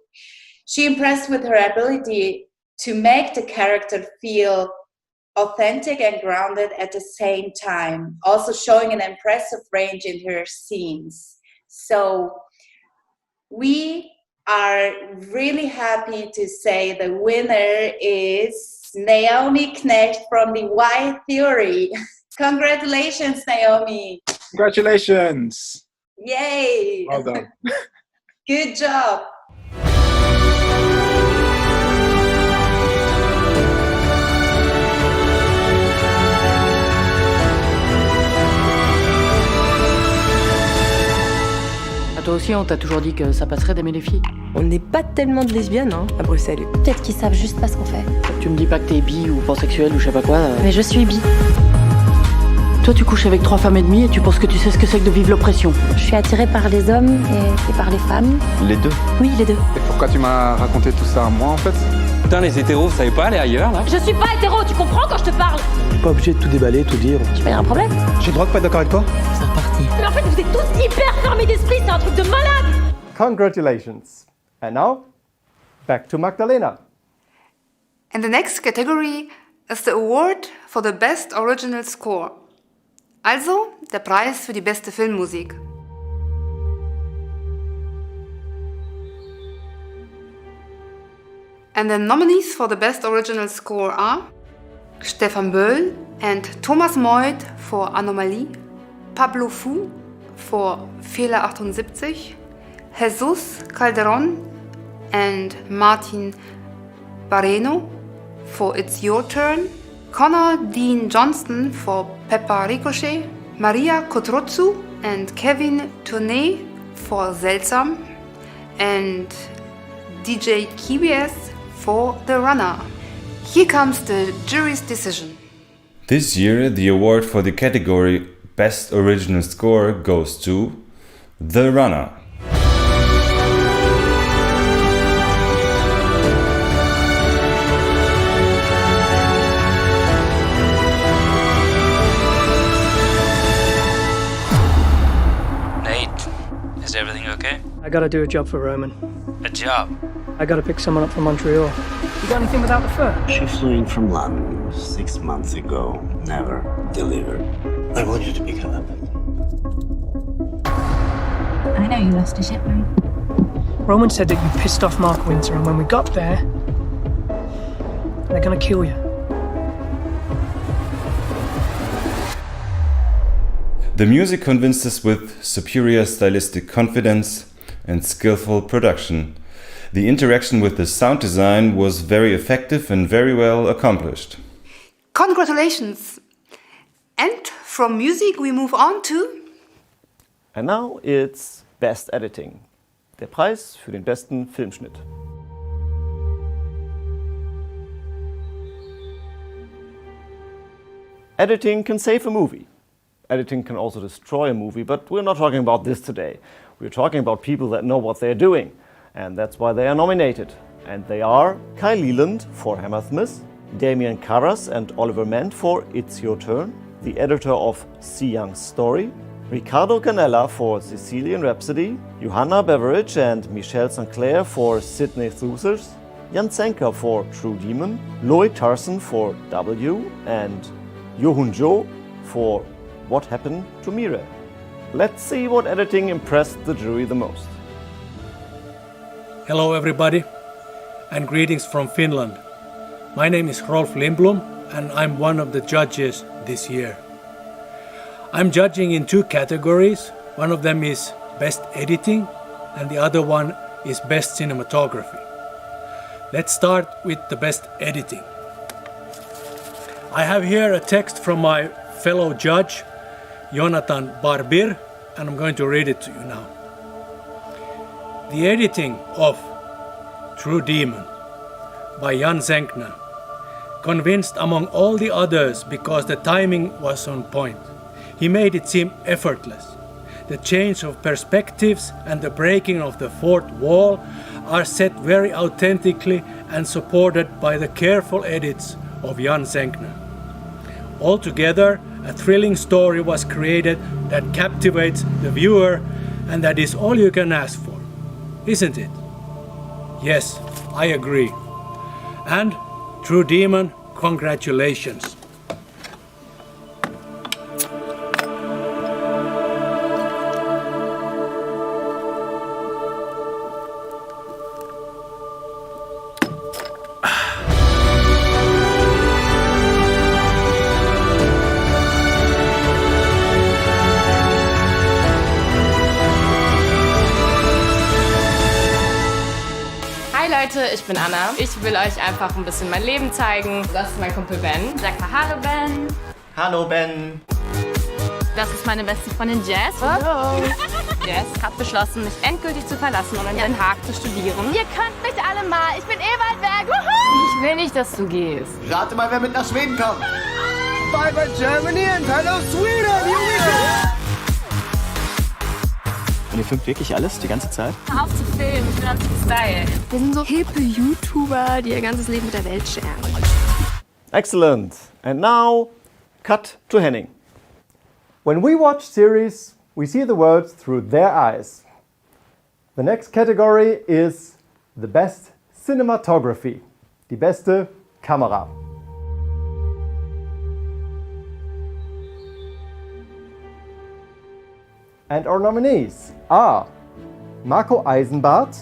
She impressed with her ability to make the character feel authentic and grounded at the same time, also showing an impressive range in her scenes. So we are really happy to say the winner is Naomi Knecht from the Y Theory. Congratulations, Naomi. Congratulations. Yay. Well done. Good job. Toi aussi, on t'a toujours dit que ça passerait d'aimer les filles. On n'est pas tellement de lesbiennes, hein, à Bruxelles. Peut-être qu'ils savent juste pas ce qu'on fait. Tu me dis pas que t'es bi ou pansexuel ou je sais pas quoi. Mais je suis bi. Toi, tu couches avec 3 femmes et demie et tu penses que tu sais ce que c'est que de vivre l'oppression. Je suis attirée par les hommes et par les femmes. Les deux? Oui, les deux. Et pourquoi tu m'as raconté tout ça à moi, en fait? Putain, les hétéros, vous savez pas aller ailleurs, là? Je suis pas hétéro, tu comprends quand je te parle? T'es pas obligé de tout déballer, tout dire. Tu veux un problème? J'ai le droit de pas être d'accord avec toi? C'est reparti. Mais en fait, vous êtes tous hyper fermés d'esprit, c'est un truc de malade! Congratulations. And now, back to Magdalena. And the next category is the award for the Best Original Score. Also der Preis für die beste Filmmusik. And the nominees for the Best Original Score are Stefan Böll and Thomas Meuth for Anomalie, Pablo Fu for Fehler 78, Jesus Calderon and Martin Barreno for It's Your Turn, Connor Dean Johnston for Peppa Ricochet, Maria Kotrotsu and Kevin Tournay for Seltsam and DJ KBS for The Runner. Here comes the jury's decision. This year, the award for the category Best Original Score goes to The Runner. Nate, is everything okay? I gotta do a job for Roman. A job? I gotta pick someone up from Montreal. You got anything without the fur? She flew in from London 6 months ago. Never delivered. I want you to pick her up. I know you lost a shipment. Roman said that you pissed off Mark Winter, and when we got there, they're gonna kill you. The music convinced us with superior stylistic confidence and skillful production. The interaction with the sound design was very effective and very well accomplished. Congratulations! And from music we move on to... And now it's Best Editing. Der Preis für den besten Filmschnitt. Editing can save a movie. Editing can also destroy a movie, but we're not talking about this today. We're talking about people that know what they're doing. And that's why they are nominated. And they are Kai Leland for Hammersmith, Damien Carras and Oliver Ment for It's Your Turn, the editor of Si Young's Story, Ricardo Canella for Sicilian Rhapsody, Johanna Beveridge and Michelle St. Clair for Sydney Soothers, Jan Zenker for True Demon, Lloyd Tarson for W, and Yohun Jo for What Happened to Mire. Let's see what editing impressed the jury the most. Hello everybody, and greetings from Finland. My name is Rolf Lindblom, and I'm one of the judges this year. I'm judging in two categories. One of them is Best Editing, and the other one is Best Cinematography. Let's start with the Best Editing. I have here a text from my fellow judge, Jonathan Barbir, and I'm going to read it to you now. The editing of True Demon by Jan Zenkner convinced among all the others because the timing was on point. He made it seem effortless. The change of perspectives and the breaking of the fourth wall are set very authentically and supported by the careful edits of Jan Zenkner. Altogether, a thrilling story was created that captivates the viewer, and that is all you can ask for. Isn't it? Yes, I agree. And True Demon, congratulations. Leute, ich bin Anna. Ich will euch einfach ein bisschen mein Leben zeigen. Das ist mein Kumpel Ben. Sag mal Hallo Ben. Hallo Ben. Das ist meine beste Freundin Jess. Hallo. Jess hat beschlossen, mich endgültig zu verlassen und in Den Haag zu studieren. Ihr könnt mich alle mal. Ich bin weit weg. Ich will nicht, dass du gehst. Rate mal, wer mit nach Schweden kommt. Bye bye Germany and hello Sweden. Here we go. Und ihr filmt wirklich alles, die ganze Zeit? Hör auf zu filmen, ich bin am Style. Wir sind so hippe YouTuber, die ihr ganzes Leben mit der Welt scheren. Excellent. And now, cut to Henning. When we watch series, we see the world through their eyes. The next category is the best cinematography, die beste Kamera. And our nominees are Marco Eisenbart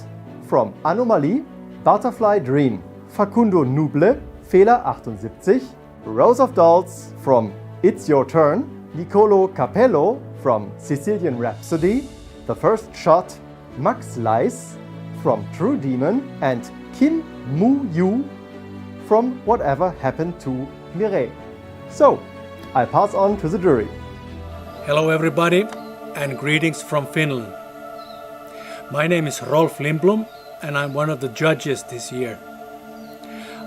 from Anomalie, Butterfly Dream, Facundo Nuble, Fehler 78, Rose of Dolls from It's Your Turn, Nicolo Capello from Sicilian Rhapsody, The First Shot, Max Leis from True Demon, and Kim Moo-yu from Whatever Happened to Mireille. So, I pass on to the jury. Hello everybody, and greetings from Finland. My name is Rolf Lindblom and I'm one of the judges this year.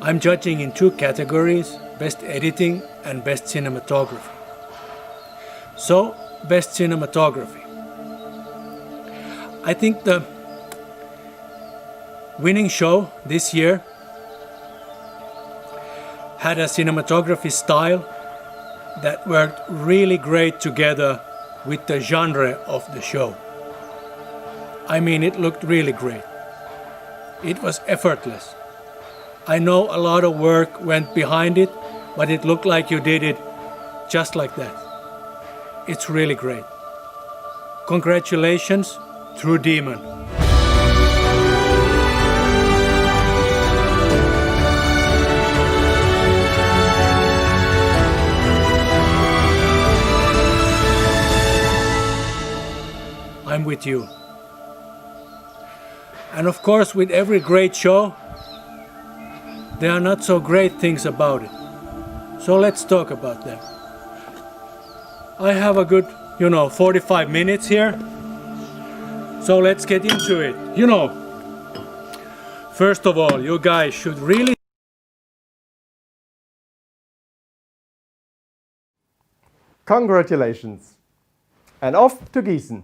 I'm judging in 2 categories, Best Editing and Best Cinematography. So, Best Cinematography. I think the winning show this year had a cinematography style that worked really great together with the genre of the show. I mean, it looked really great. It was effortless. I know a lot of work went behind it, but it looked like you did it just like that. It's really great. Congratulations, True Demon. I'm with you. And of course, with every great show, there are not so great things about it. So let's talk about them. I have a good, 45 minutes here. So let's get into it. First of all, you guys should really... Congratulations. And off to Gießen.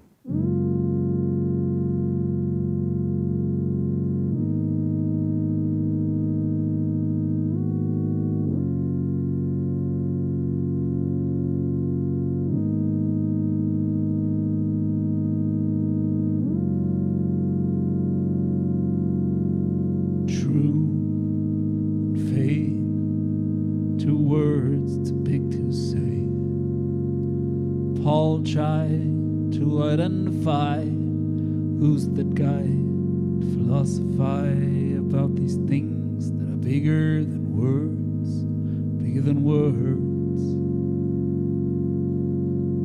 Paul tried to identify who's that guy, to philosophize about these things that are bigger than words, bigger than words,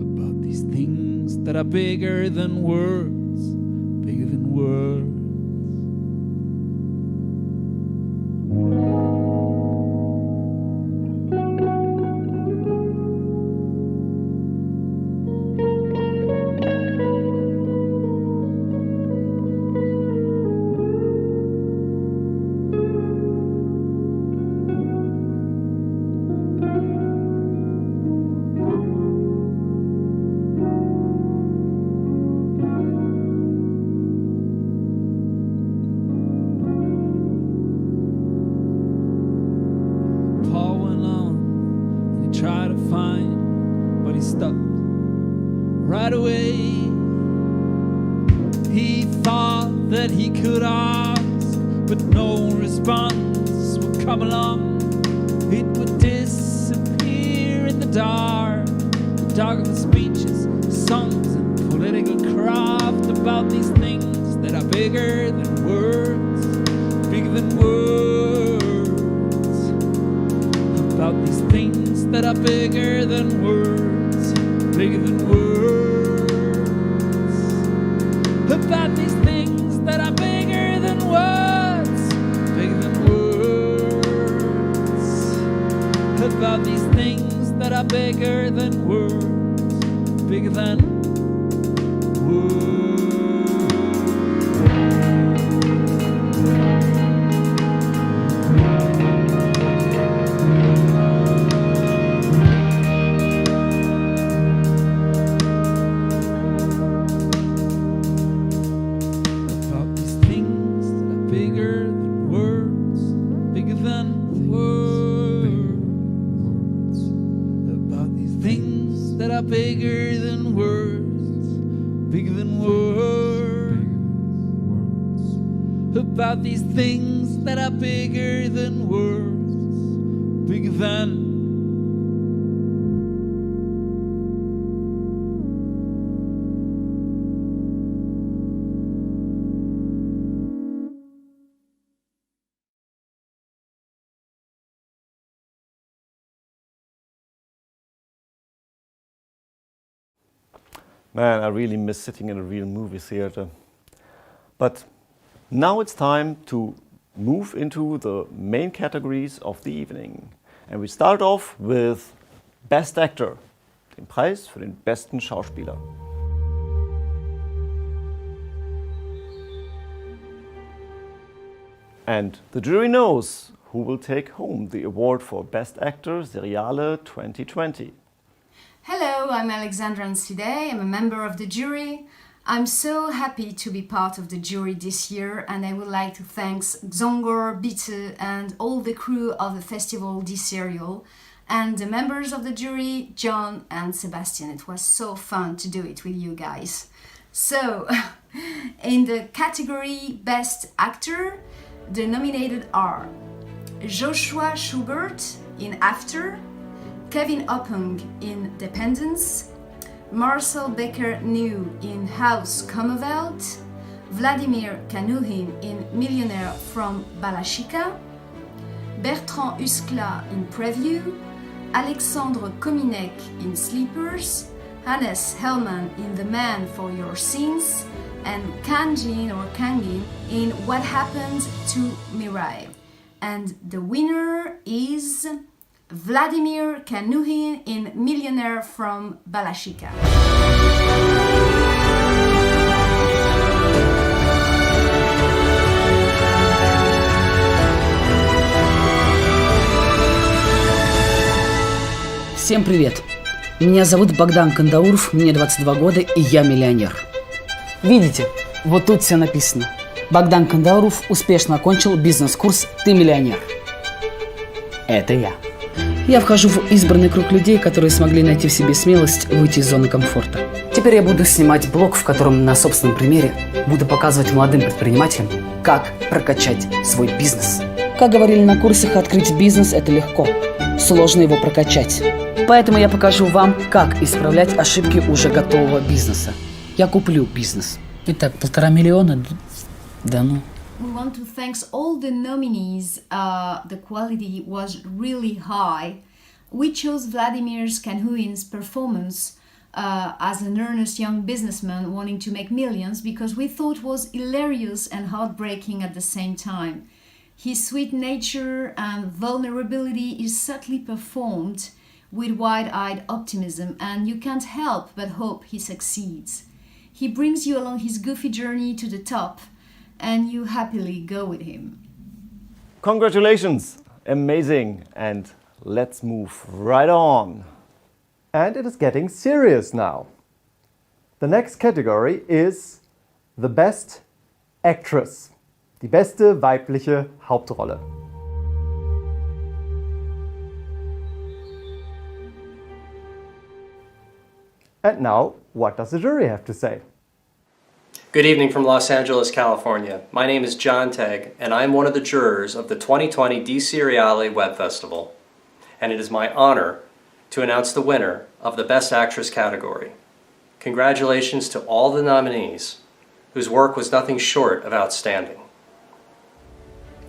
about these things that are bigger than words, bigger than words. Right away, he thought that he could ask, but no response would come along. It would disappear in the dark of the speeches, songs, and political craft about these things that are bigger than words, bigger than words, about these things that are bigger than words, bigger than words. About these things that are bigger than words, bigger than words. About these things that are bigger than words, bigger than words. Bigger than words, bigger than words. About these things that are bigger than words, bigger than. Man, I really miss sitting in a real movie theater. But now it's time to move into the main categories of the evening. And we start off with Best Actor, den Preis für den besten Schauspieler. And the jury knows who will take home the award for Best Actor Seriale 2020. Hello, I'm Alexandra Nside. I'm a member of the jury. I'm so happy to be part of the jury this year, and I would like to thank Zongor, Bitte, and all the crew of the festival D-Serial, and the members of the jury, John and Sebastian. It was so fun to do it with you guys. So, in the category Best Actor, the nominated are Joshua Schubert in After, Kevin Oppung in Dependence, Marcel Becker-New in House Commonwealth, Vladimir Kanuhin in Millionaire from Balashika, Bertrand Huskla in Preview, Alexandre Kominek in Sleepers, Hannes Hellman in The Man for Your Sins, and Kangin in What Happened to Mirai. And the winner is Vladimir Kanuhin in Millionaire from Balashika. Всем привет! Меня зовут Богдан Кандауров, мне 22 года и я миллионер. Видите, вот тут все написано. Богдан Кандауров успешно окончил бизнес-курс «Ты миллионер». Это я. Я вхожу в избранный круг людей, которые смогли найти в себе смелость выйти из зоны комфорта. Теперь я буду снимать блог, в котором на собственном примере буду показывать молодым предпринимателям, как прокачать свой бизнес. Как говорили на курсах, открыть бизнес – это легко. Сложно его прокачать. Поэтому я покажу вам, как исправлять ошибки уже готового бизнеса. Я куплю бизнес. Итак, 1,5 миллиона. Да ну. We want to thank all the nominees. The quality was really high. We chose Vladimir Kanuhin's performance as an earnest young businessman wanting to make millions because we thought it was hilarious and heartbreaking at the same time. His sweet nature and vulnerability is subtly performed with wide-eyed optimism, and you can't help but hope he succeeds. He brings you along his goofy journey to the top, and you happily go with him. Congratulations! Amazing! And let's move right on. And it is getting serious now. The next category is the Best Actress. Die beste weibliche Hauptrolle. And now, what does the jury have to say? Good evening from Los Angeles, California. My name is John Tegg, and I am one of the jurors of the 2020 D-Seriale Web Festival. And it is my honor to announce the winner of the Best Actress category. Congratulations to all the nominees, whose work was nothing short of outstanding.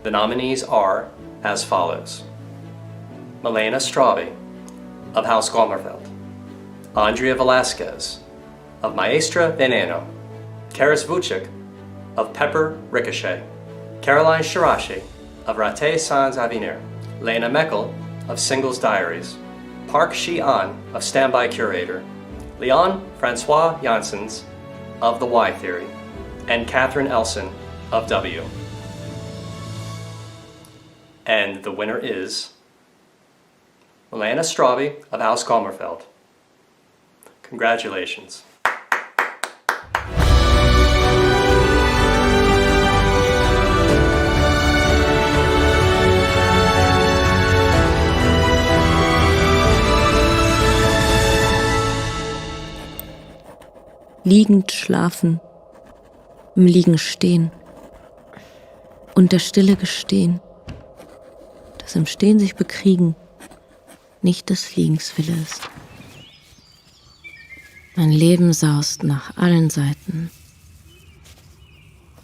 The nominees are as follows: Milena Straube of Haus Sommerfeld, Andrea Velasquez of Maestra Veneno, Karis Vucic of Pepper Ricochet, Caroline Shirashi of Raté Sans Avenir, Lena Meckel of Singles Diaries, Park Shi-an of Standby Curator, Leon Francois Janssens of The Y Theory, and Catherine Elson of W. And the winner is Milena Straube of Haus Sommerfeld. Congratulations. Liegend schlafen, im Liegen stehen und der Stille gestehen, dass im Stehen sich bekriegen nicht des Liegens Wille ist. Mein Leben saust nach allen Seiten.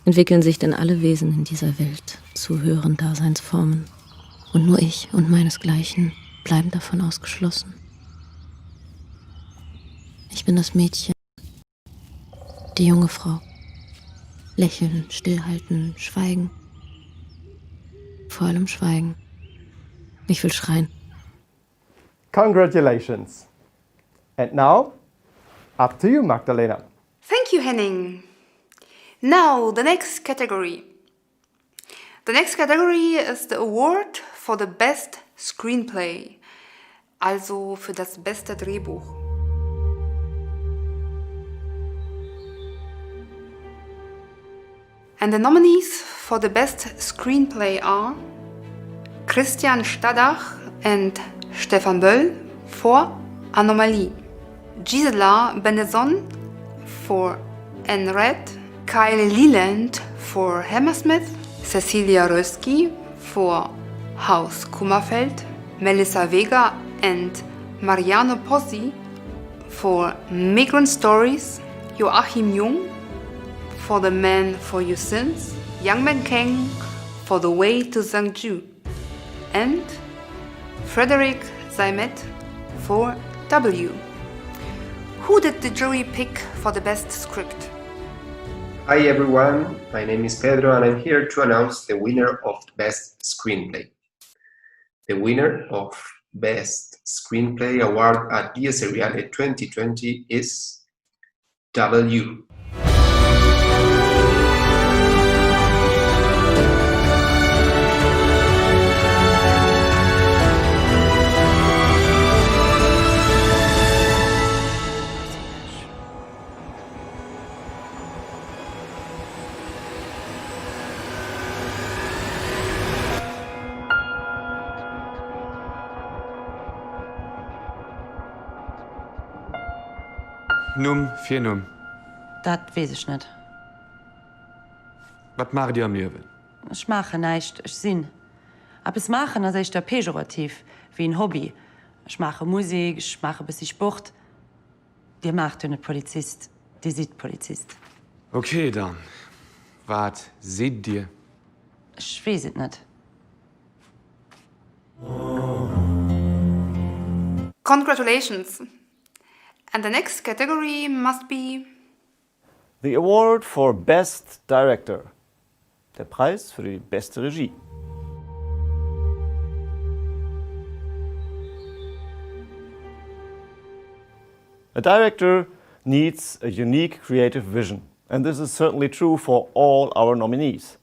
Entwickeln sich denn alle Wesen in dieser Welt zu höheren Daseinsformen und nur ich und meinesgleichen bleiben davon ausgeschlossen. Ich bin das Mädchen, die junge Frau. Lächeln, stillhalten, schweigen. Vor allem schweigen. Ich will schreien. Congratulations. And now, up to you, Magdalena. Thank you, Henning. Now, the next category. The next category is the award for the best screenplay, also für das beste Drehbuch. And the nominees for the best screenplay are Christian Stadach and Stefan Böll for Anomalie, Gisela Benezon for Anne Red, Kyle Leland for Hammersmith, Cecilia Röski for Haus Kummerfeld, Melissa Vega and Mariano Pozzi for Migrant Stories, Joachim Jung for The Man for Your Sins, Yang Men Kang for The Way to Zhangju, and Frederick Zaimet for W. Who did the jury pick for the best script? Hi everyone, my name is Pedro and I'm here to announce the winner of Best Screenplay. The winner of Best Screenplay Award at Dies Irae 2020 is W. Num, 4 Num. Das weiß ich nicht. Was macht ihr am Lieben? Ich mache nicht, ich sinn. Aber es machen, also ist da pejorativ, wie ein Hobby. Ich mache Musik, ich mache ein bisschen Sport. Die macht ja nicht Polizist, die sieht Polizist. Okay, dann. Was seht ihr? Ich weiß es nicht. Congratulations! And the next category must be The award for Best Director. Der Preis für die beste Regie. A director needs a unique creative vision, and this is certainly true for all our nominees.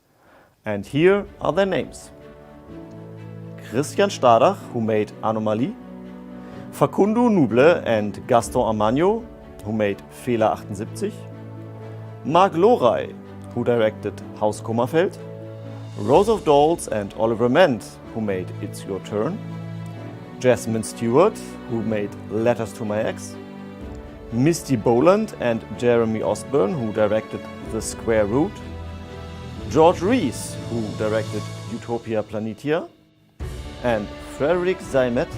And here are their names. Christian Stadach, who made Anomalie, Facundo Nuble and Gaston Amagno, who made Fehler 78, Marc Loray, who directed Haus Kummerfeld, Rose of Dolls and Oliver Ment, who made It's Your Turn, Jasmine Stewart, who made Letters to My Ex, Misty Boland and Jeremy Osborne, who directed The Square Root, George Rees, who directed Utopia Planitia, and Frederick Zaimet,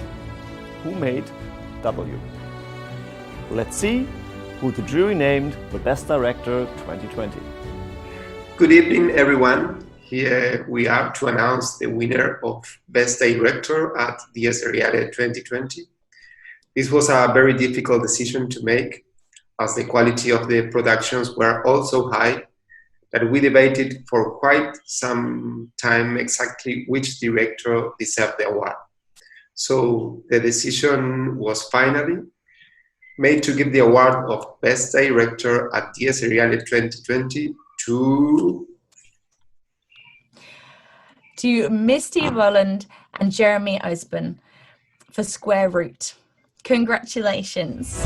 who made W. Let's see who the jury named the Best Director 2020. Good evening everyone. Here we are to announce the winner of Best Director at Dies Irae 2020. This was a very difficult decision to make, as the quality of the productions were also high, that we debated for quite some time exactly which director deserved the award. So the decision was finally made to give the award of Best Director at Dies Irae 2020 to Misty Boland and Jeremy Osborne for Square Root. Congratulations.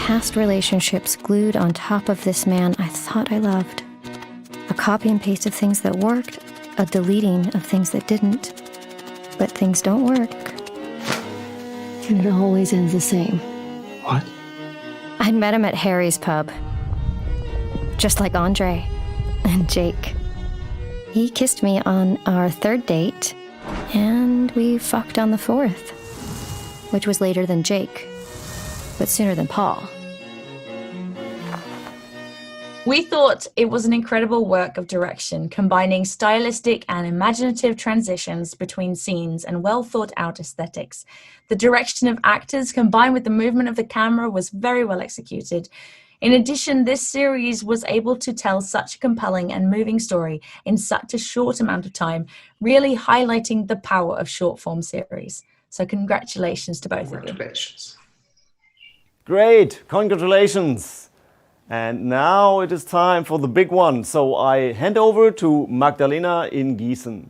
Past relationships glued on top of this man I thought I loved. A copy and paste of things that worked, a deleting of things that didn't. But things don't work. And it always ends the same. What? I'd met him at Harry's pub. Just like Andre and Jake. He kissed me on our third date, and we fucked on the fourth. Which was later than Jake, but sooner than Paul. We thought it was an incredible work of direction, combining stylistic and imaginative transitions between scenes and well-thought-out aesthetics. The direction of actors combined with the movement of the camera was very well executed. In addition, this series was able to tell such a compelling and moving story in such a short amount of time, really highlighting the power of short-form series. So congratulations to both of you. Congratulations. Great, congratulations. And now it is time for the big one. So I hand over to Magdalena in Gießen.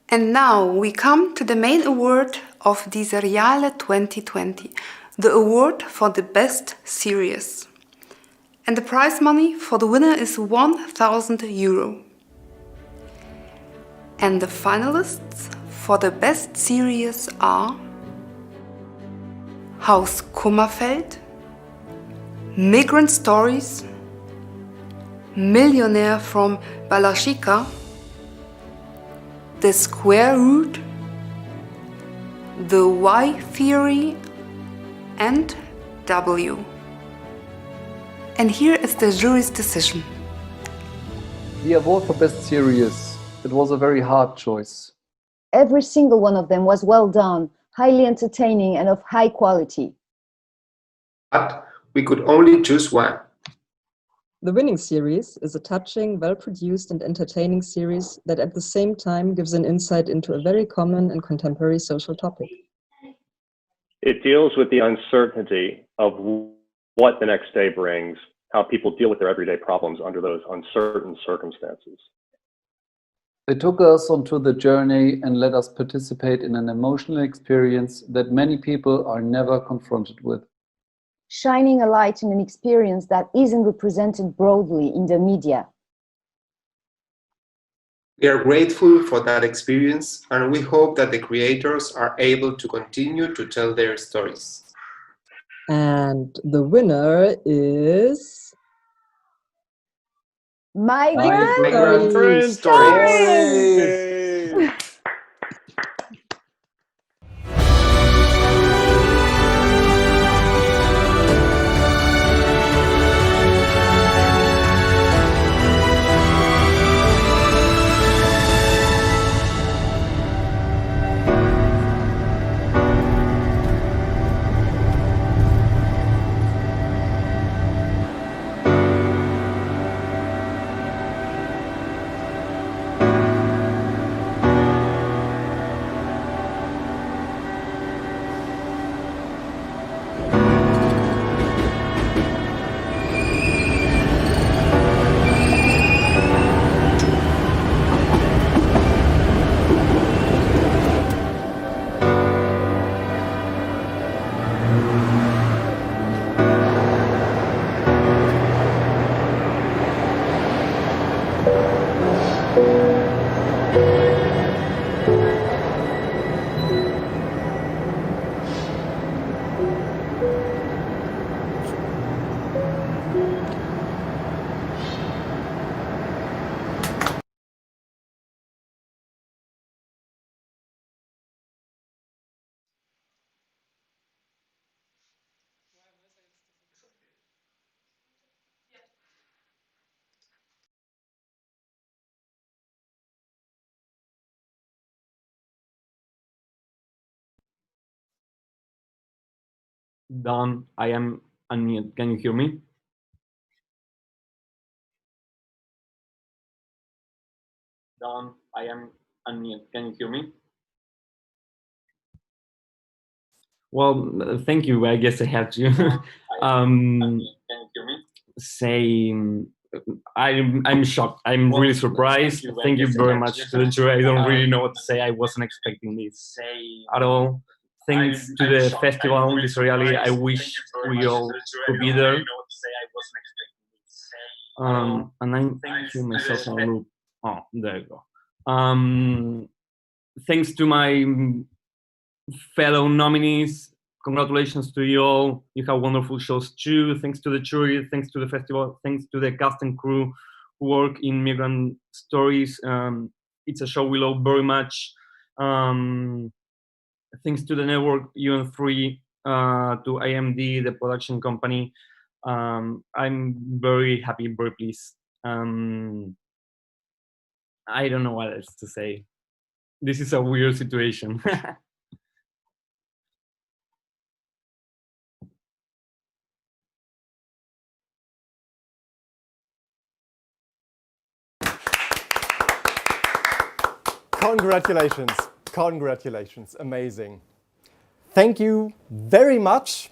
And now we come to the main award of Die Seriale 2020, the award for the best series. And the prize money for the winner is €1,000. And the finalists for the best series are Haus Kummerfeld, Migrant Stories, Millionaire from Balashika, The Square Root, The Y Theory, and W. And here is the jury's decision. The award for Best Series. It was a very hard choice. Every single one of them was well done, highly entertaining and of high quality. But we could only choose one. The winning series is a touching, well-produced and entertaining series that at the same time gives an insight into a very common and contemporary social topic. It deals with the uncertainty of what the next day brings, how people deal with their everyday problems under those uncertain circumstances. They took us onto the journey and let us participate in an emotional experience that many people are never confronted with. Shining a light on an experience that isn't represented broadly in the media. We are grateful for that experience, and we hope that the creators are able to continue to tell their stories. And the winner is... Migrant Stories. Don, I am unmute. Can you hear me? Don, I am unmute. Can you hear me? Well, thank you. I guess I have to say I'm shocked. I'm really surprised. Thank you very much to the jury. I don't really know what to say. I wasn't expecting this at all. Thanks to the festival, this really, I wish we all could be there. And I'm thanking myself on loop. Oh, there you go. Thanks to my fellow nominees. Congratulations to you all. You have wonderful shows too. Thanks to the jury, thanks to the festival, thanks to the cast and crew who work in Migrant Stories. It's a show we love very much. Thanks to the network UN3, to IMD, the production company. I'm very happy, very pleased. I don't know what else to say. This is a weird situation. Congratulations. Congratulations, amazing. Thank you very much.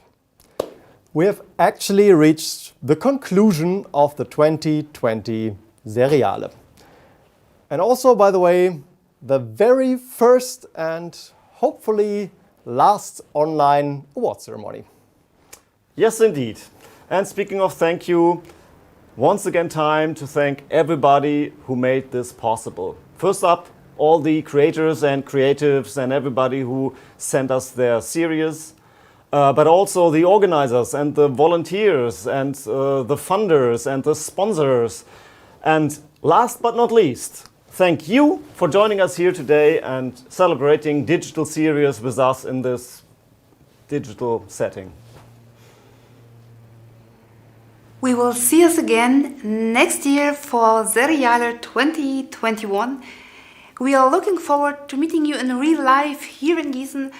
We have actually reached the conclusion of the 2020 Seriale. And also, by the way, the very first and hopefully last online award ceremony. Yes, indeed. And speaking of thank you, once again time to thank everybody who made this possible. First up, all the creators and creatives and everybody who sent us their series, but also the organizers and the volunteers and the funders and the sponsors. And last but not least, thank you for joining us here today and celebrating digital series with us in this digital setting. We will see us again next year for Seriale 2021. We are looking forward to meeting you in real life here in Gießen.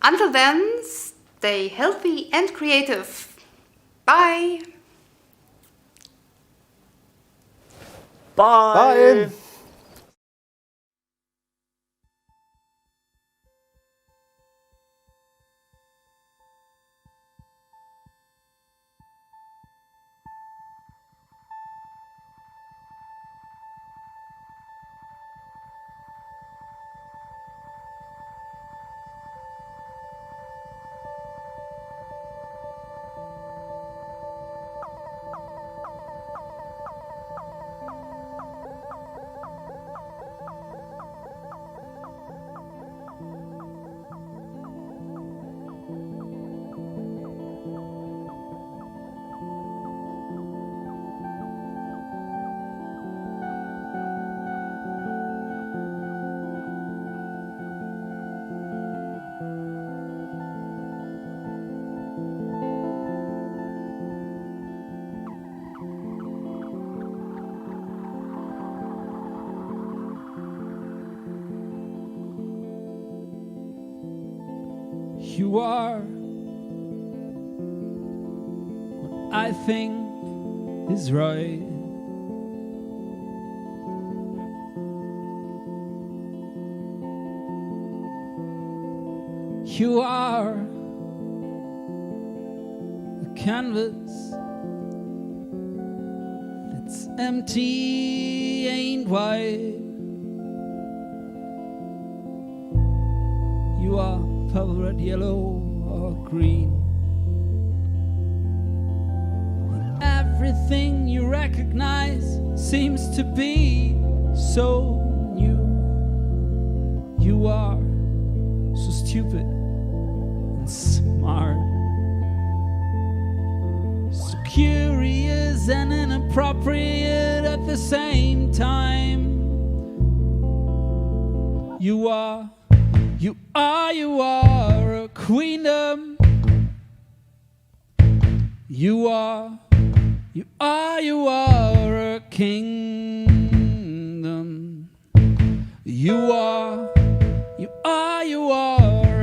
Until then, stay healthy and creative. Bye! Bye! Bye! You are what I think is right. You are a canvas that's empty, ain't white. You are purple, red, yellow, or green. And everything you recognize seems to be so new. You are so stupid and smart, so curious and inappropriate at the same time. You are a queendom. You are a kingdom. You are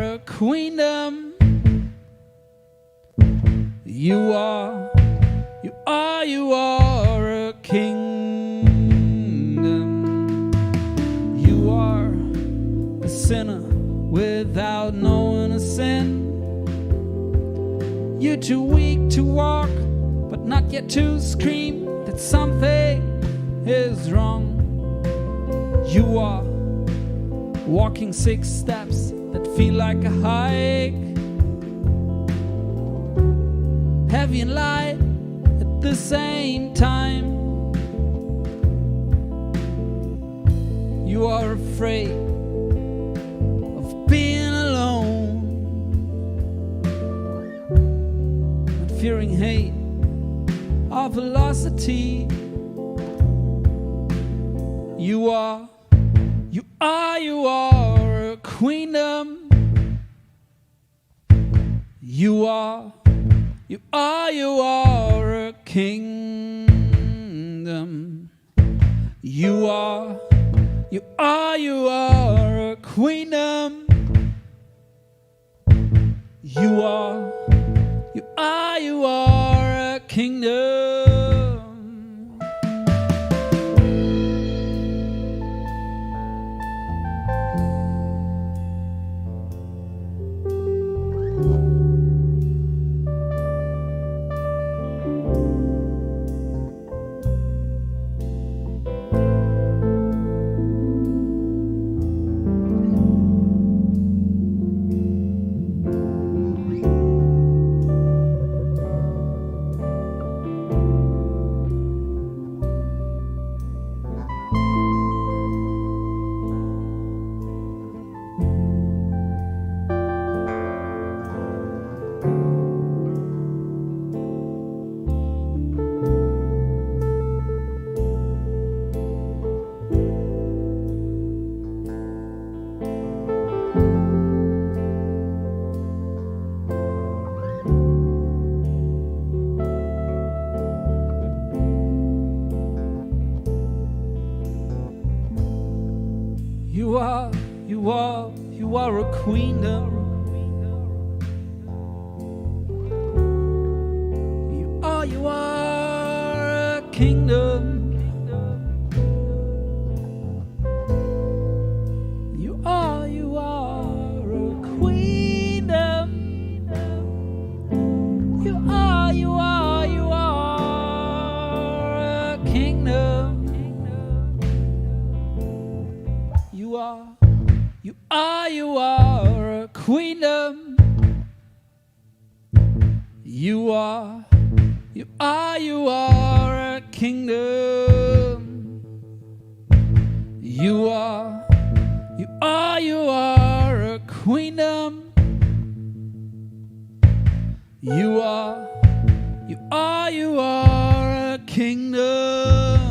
a queendom. You are a kingdom. You are a sinner without knowing a sin. You're too weak to walk, but not yet to scream that something is wrong. You are walking 6 steps that feel like a hike, heavy and light at the same time. You are afraid of being alone, not fearing hate or velocity. You are a queendom. You are a kingdom. You are a queendom. You are a kingdom. You are a queendom. You are a kingdom. You are a queendom. You are a kingdom. You are a queendom. You are a kingdom. You are a queendom. You are a kingdom.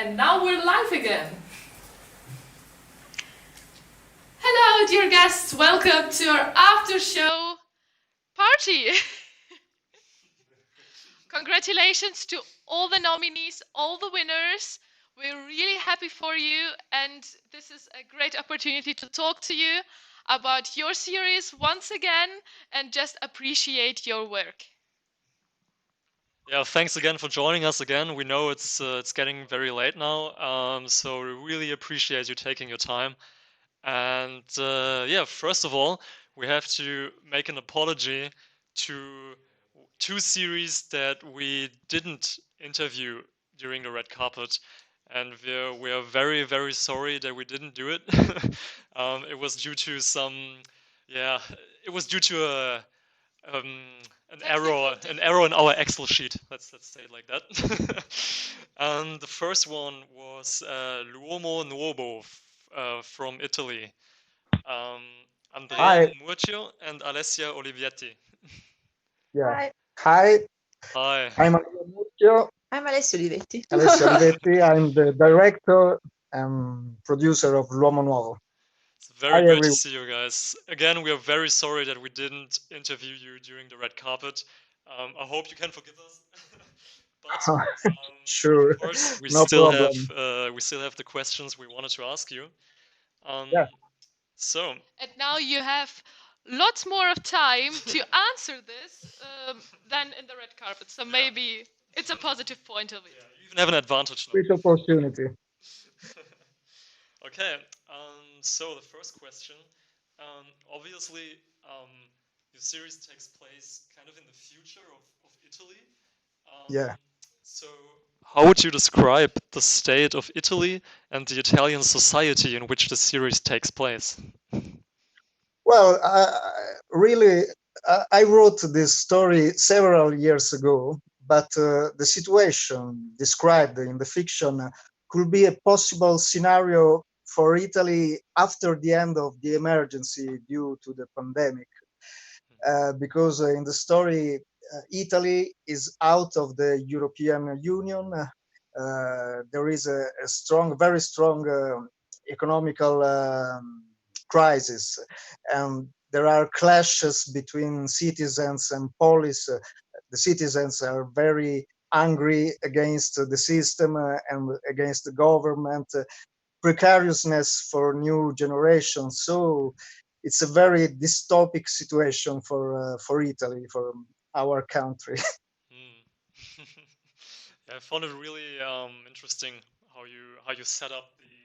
And now we're live again. Hello, dear guests. Welcome to our after show party. Congratulations to all the nominees, all the winners. We're really happy for you, and this is a great opportunity to talk to you about your series once again and just appreciate your work. Yeah, thanks again for joining us again. We know it's getting very late now, so we really appreciate you taking your time. And yeah, first of all, we have to make an apology to two series that we didn't interview during the red carpet, and we are very, very sorry that we didn't do it. It was due to yeah, it was due to um, an error in our Excel sheet. Let's say it like that. And the first one was L'uomo nuovo from Italy. Andrea Hi. Murcio and Alessia Olivetti. Yeah. Hi. Hi. I'm Andrea Mucchio. I'm Alessio Olivetti. Alessio Olivetti. I'm the director and producer of L'Uomo Nuovo. It's very Hi, great to everyone. see you guys. Again, we are very sorry that we didn't interview you during the red carpet. I hope you can forgive us. But Sure. of course, we No still problem. have the questions we wanted to ask you. Yeah. So And now you have lots more of time to answer this than in the red carpet. So maybe it's a positive point of it. you even have an advantage now. Great opportunity. Okay, so the first question, obviously, your series takes place kind of in the future of Italy. Yeah. So, how would you describe the state of Italy and the Italian society in which the series takes place? Well, really, I wrote this story several years ago, but the situation described in the fiction could be a possible scenario for Italy after the end of the emergency due to the pandemic. Because in the story, Italy is out of the European Union. There is a strong, very strong economical crisis, and there are clashes between citizens and police. The citizens are very angry against the system and against the government. Precariousness for new generations. So it's a very dystopic situation for Italy, for our country. Yeah, I found it really interesting how you set up the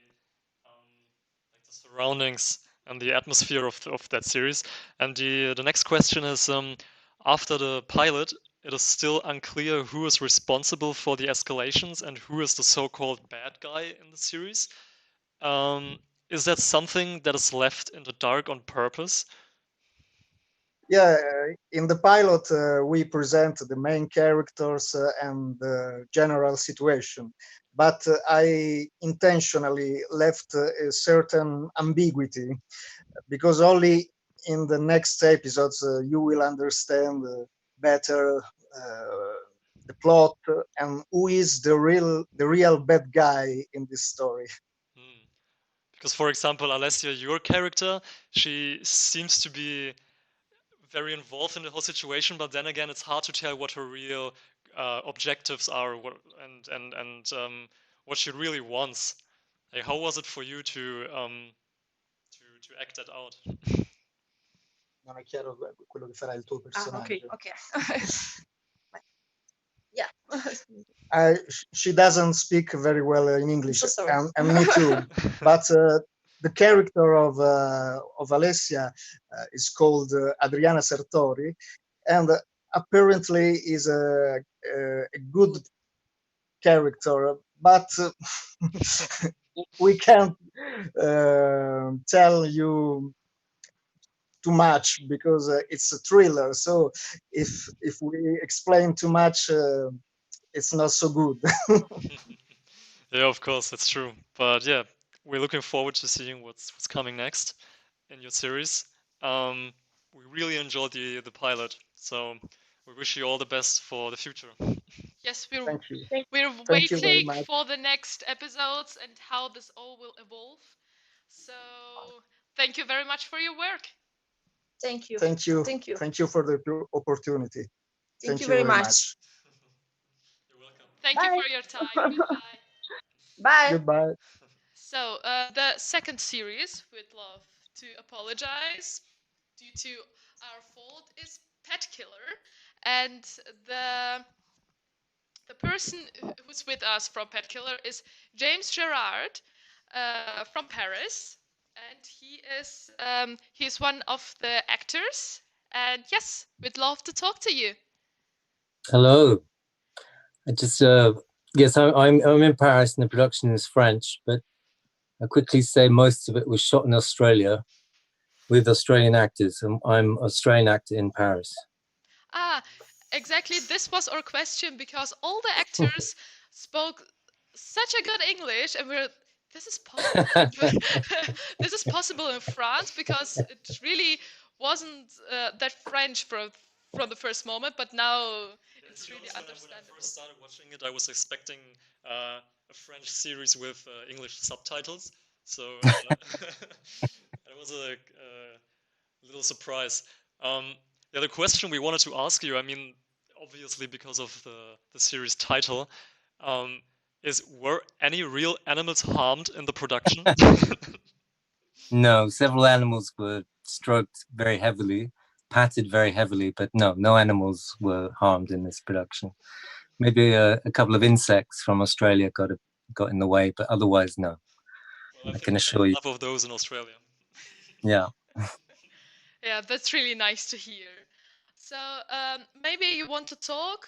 surroundings and the atmosphere of that series. And the next question is, after the pilot, it is still unclear who is responsible for the escalations and who is the so-called bad guy in the series. Is that something that is left in the dark on purpose? Yeah, in the pilot, we present the main characters and the general situation, but I intentionally left a certain ambiguity because only in the next episodes you will understand better the plot and who is the real bad guy in this story. Because, for example, Alessia, your character, she seems to be very involved in the whole situation, but then again, it's hard to tell what her real objectives are and what she really wants. Like, how was it for you to act that out? Non è chiaro quello che farà il tuo personaggio. Okay. Yeah. She doesn't speak very well in English, So sorry. and me too. But the character of Alessia is called Adriana Sartori, and apparently is a good character, but we can't tell you too much because it's a thriller. So if we explain too much, it's not so good. Yeah, of course, that's true. But yeah, we're looking forward to seeing what's coming next in your series. We really enjoyed the pilot, so we wish you all the best for the future. Yes, Thank you. we're Thank you very waiting much. for the next episodes and how this all will evolve. So thank you very much for your work. Thank you. Thank you. Thank you. Thank you for the opportunity. Thank you very much. Thank you for your time. Goodbye. Bye. Goodbye. So the second series, we'd love to apologize due to our fault, is Pet Killer, and the person who's with us from Pet Killer is James Gerard from Paris, and he's one of the actors. And yes, we'd love to talk to you. Hello. I just yes, I'm in Paris and the production is French, but I quickly say most of it was shot in Australia with Australian actors. I'm Australian actor in Paris. Ah, exactly. This was our question because all the actors spoke such a good English, and this is possible. This is possible in France because it really wasn't that French from the first moment, but now it's really When I understandable. first started watching it, I was expecting a French series with English subtitles, so it was a little surprise. Yeah, the question we wanted to ask you, I mean, obviously because of the series title, is were any real animals harmed in the production? No, several animals were stroked very heavily, patted very heavily, but no animals were harmed in this production. Maybe a couple of insects from Australia got in the way, but otherwise no. Well, I can assure you. Enough of those in Australia. Yeah. Yeah, that's really nice to hear. So maybe you want to talk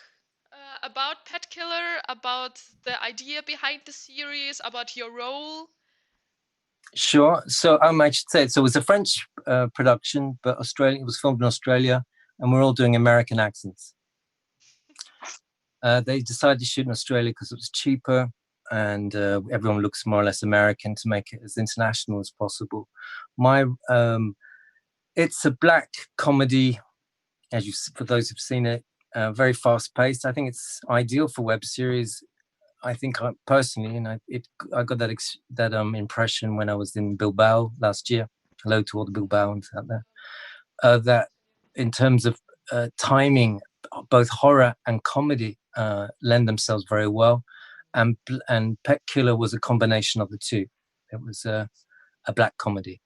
about Pet Killer, about the idea behind the series, about your role. Sure. So I should say, so it was a French production, but it was filmed in Australia, and we're all doing American accents. They decided to shoot in Australia because it was cheaper, and everyone looks more or less American to make it as international as possible. It's a black comedy, for those who've seen it, very fast paced. I think it's ideal for web series. I think personally, and I got that impression when I was in Bilbao last year. Hello to all the Bilbaoans out there. That in terms of timing, both horror and comedy lend themselves very well, and Pet Killer was a combination of the two. It was a black comedy.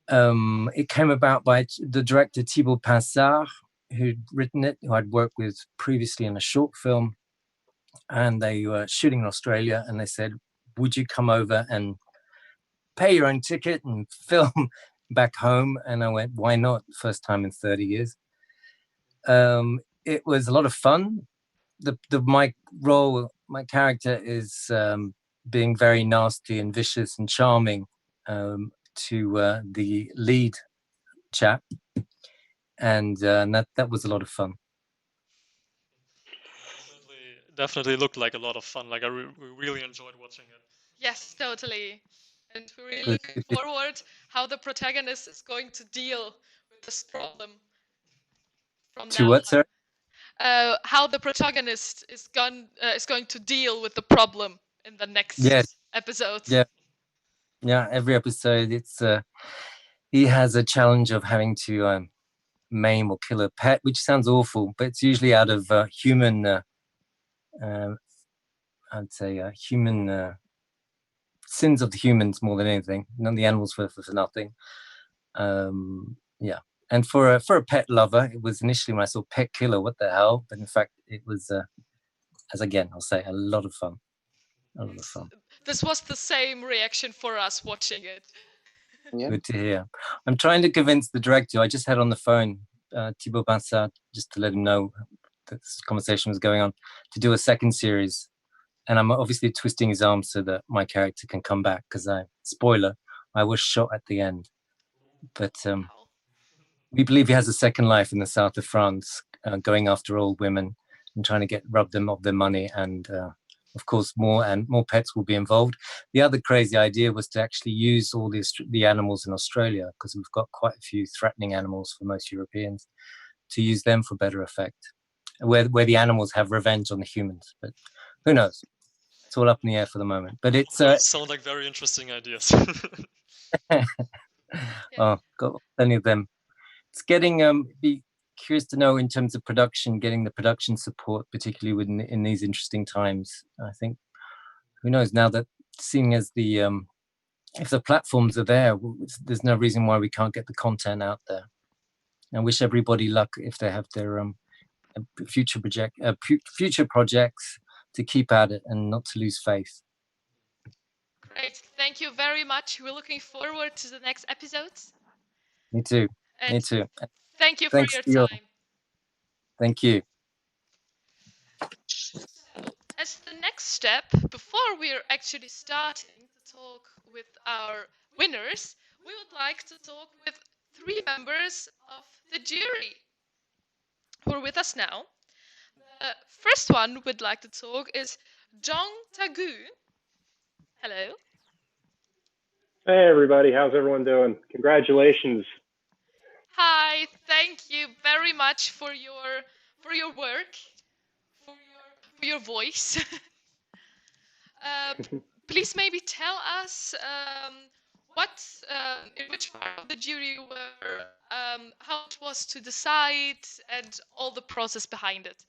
It came about by the director Thibaut Pinsard, who'd written it, who I'd worked with previously in a short film. And they were shooting in Australia, and they said, would you come over and pay your own ticket and film back home? And I went, why not? First time in 30 years. It was a lot of fun. My character is being very nasty and vicious and charming to the lead chap. And that was a lot of fun. Definitely looked like a lot of fun. Like we really enjoyed watching it. Yes, totally. And we're really Good. looking forward how the protagonist is going to deal with this problem from To now what, on. sir? How the protagonist is going to deal with the problem in the next episodes. Yeah. Every episode, it's he has a challenge of having to maim or kill a pet, which sounds awful, but it's usually out of human. I'd say human sins of the humans more than anything. None of the animals for nothing. Yeah. And for a pet lover, it was initially when I saw Pet Killer, what the hell? But in fact, it was, as again, I'll say, a lot of fun. A lot of fun. This was the same reaction for us watching it. Good to hear. I'm trying to convince the director. I just had on the phone Thibaut Pinsard, just to let him know that this conversation was going on, to do a second series. And I'm obviously twisting his arm so that my character can come back, because spoiler, I was shot at the end. But we believe he has a second life in the south of France, going after old women and trying to rob them of their money. And of course, more pets will be involved. The other crazy idea was to actually use all the animals in Australia, because we've got quite a few threatening animals for most Europeans, to use them for better effect. where the animals have revenge on the humans. But who knows? It's all up in the air for the moment. But it's Those sound like very interesting ideas. oh, got plenty of them. It's getting be curious to know in terms of production, getting the production support, particularly in these interesting times. I think who knows now that seeing as the if the platforms are there, there's no reason why we can't get the content out there. I wish everybody luck if they have their future projects to keep at it and not to lose faith. Great, thank you very much. We're looking forward to the next episodes. Me too. And Me too. Thank you for Thanks your for time. Thank you. So, as the next step, before we're actually starting to talk with our winners, we would like to talk with 3 members of the jury who are with us now. The first one we'd like to talk is Jong Tagu. Hello. Hey everybody, how's everyone doing? Congratulations. Hi, thank you very much for your work, for your voice. Please maybe tell us in which part of the jury you were, how it was to decide, and all the process behind it.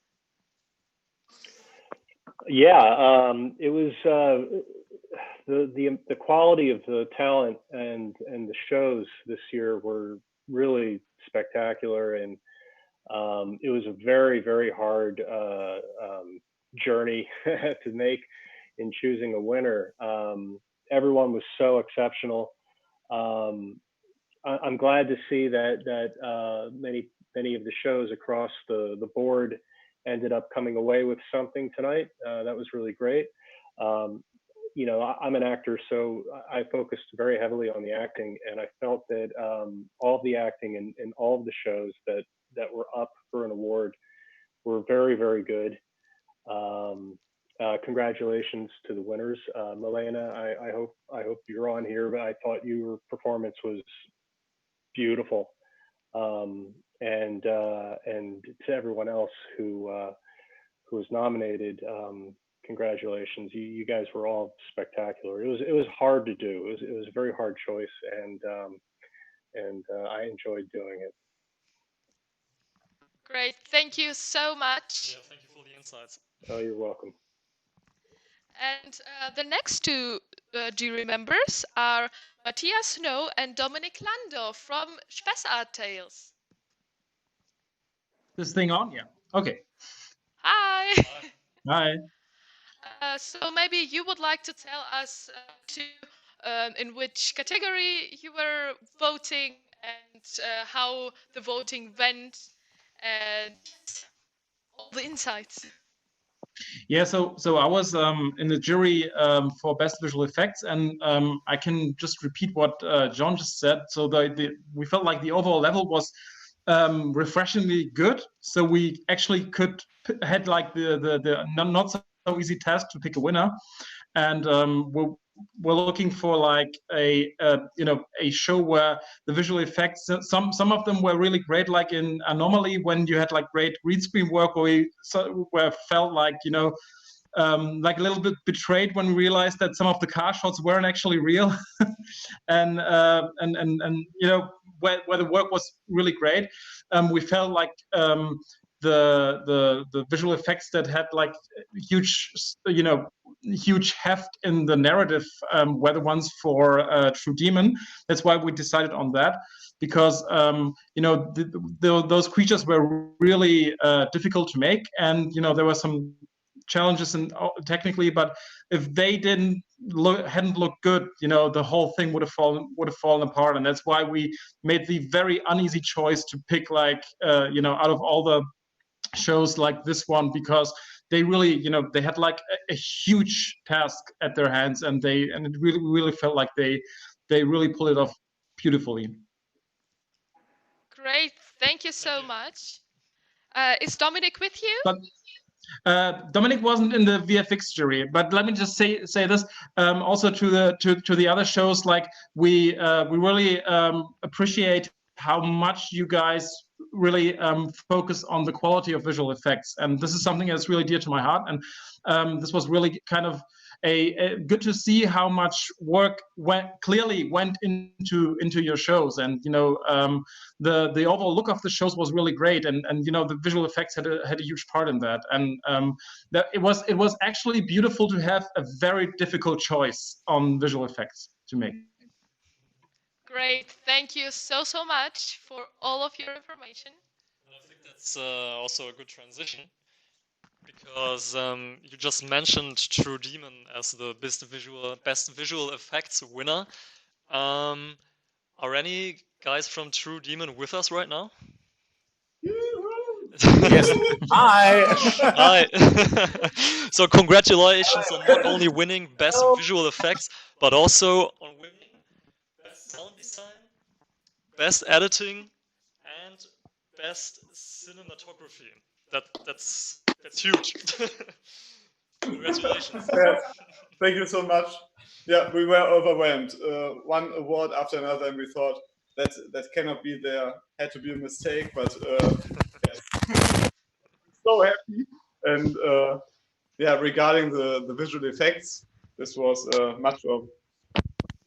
Yeah, it was the quality of the talent and the shows this year were really spectacular, and it was a very, very hard journey to make in choosing a winner. Everyone was so exceptional. I'm glad to see that many of the shows across the board ended up coming away with something tonight. That was really great. You know, I'm an actor, so I focused very heavily on the acting, and I felt that all of the acting in all of the shows that were up for an award were very, very good. Congratulations to the winners. Milena, I hope you're on here, but I thought your performance was beautiful. And to everyone else who was nominated, congratulations. You guys were all spectacular. It was hard to do. It was a very hard choice, and I enjoyed doing it. Great, thank you so much. Yeah, thank you for the insights. Oh, you're welcome. And the next 2 jury members are Matthias Snow and Dominic Lando from Spessart Tales. This thing on? Yeah. Okay. Hi. Hi. So maybe you would like to tell us in which category you were voting and how the voting went, and all the insights. Yeah, so I was in the jury for best visual effects, and I can just repeat what John just said. So we felt like the overall level was refreshingly good. So we actually had like the not so easy task to pick a winner, and we're looking for like a show where the visual effects, some of them were really great, like in Anomaly, when you had like great green screen work, where felt like like a little bit betrayed when we realized that some of the car shots weren't actually real, and you know, where the work was really great. We felt like the visual effects that had like huge, huge heft in the narrative were the ones for True Demon. That's why we decided on that, because those creatures were really difficult to make, and there were some challenges technically, but if they hadn't looked good, the whole thing would have fallen apart. And that's why we made the very uneasy choice to pick like out of all the shows like this one, because they really they had like a huge task at their hands, and it really felt like they really pulled it off beautifully. Great, thank you so much. Is Dominic with you? But Dominic wasn't in the VFX jury, but let me just say this also to the other shows. Like we really appreciate how much you guys really focus on the quality of visual effects, and this is something that's really dear to my heart. And this was really kind of a good to see how much work clearly went into your shows, and the overall look of the shows was really great, and the visual effects had a huge part in that, and that it was actually beautiful to have a very difficult choice on visual effects to make. Great. Thank you so much for all of your information. I think that's also a good transition, because you just mentioned True Demon as the best visual effects winner. Are any guys from True Demon with us right now? Yes. Hi. Hi. So congratulations on not only winning best visual effects, but also on winning best sound design, best editing, and best cinematography. That's huge. Congratulations. Yes. Thank you so much. Yeah, we were overwhelmed. One award after another, and we thought that cannot be there. Had to be a mistake, but yes. So happy. And yeah, regarding the visual effects, this was much of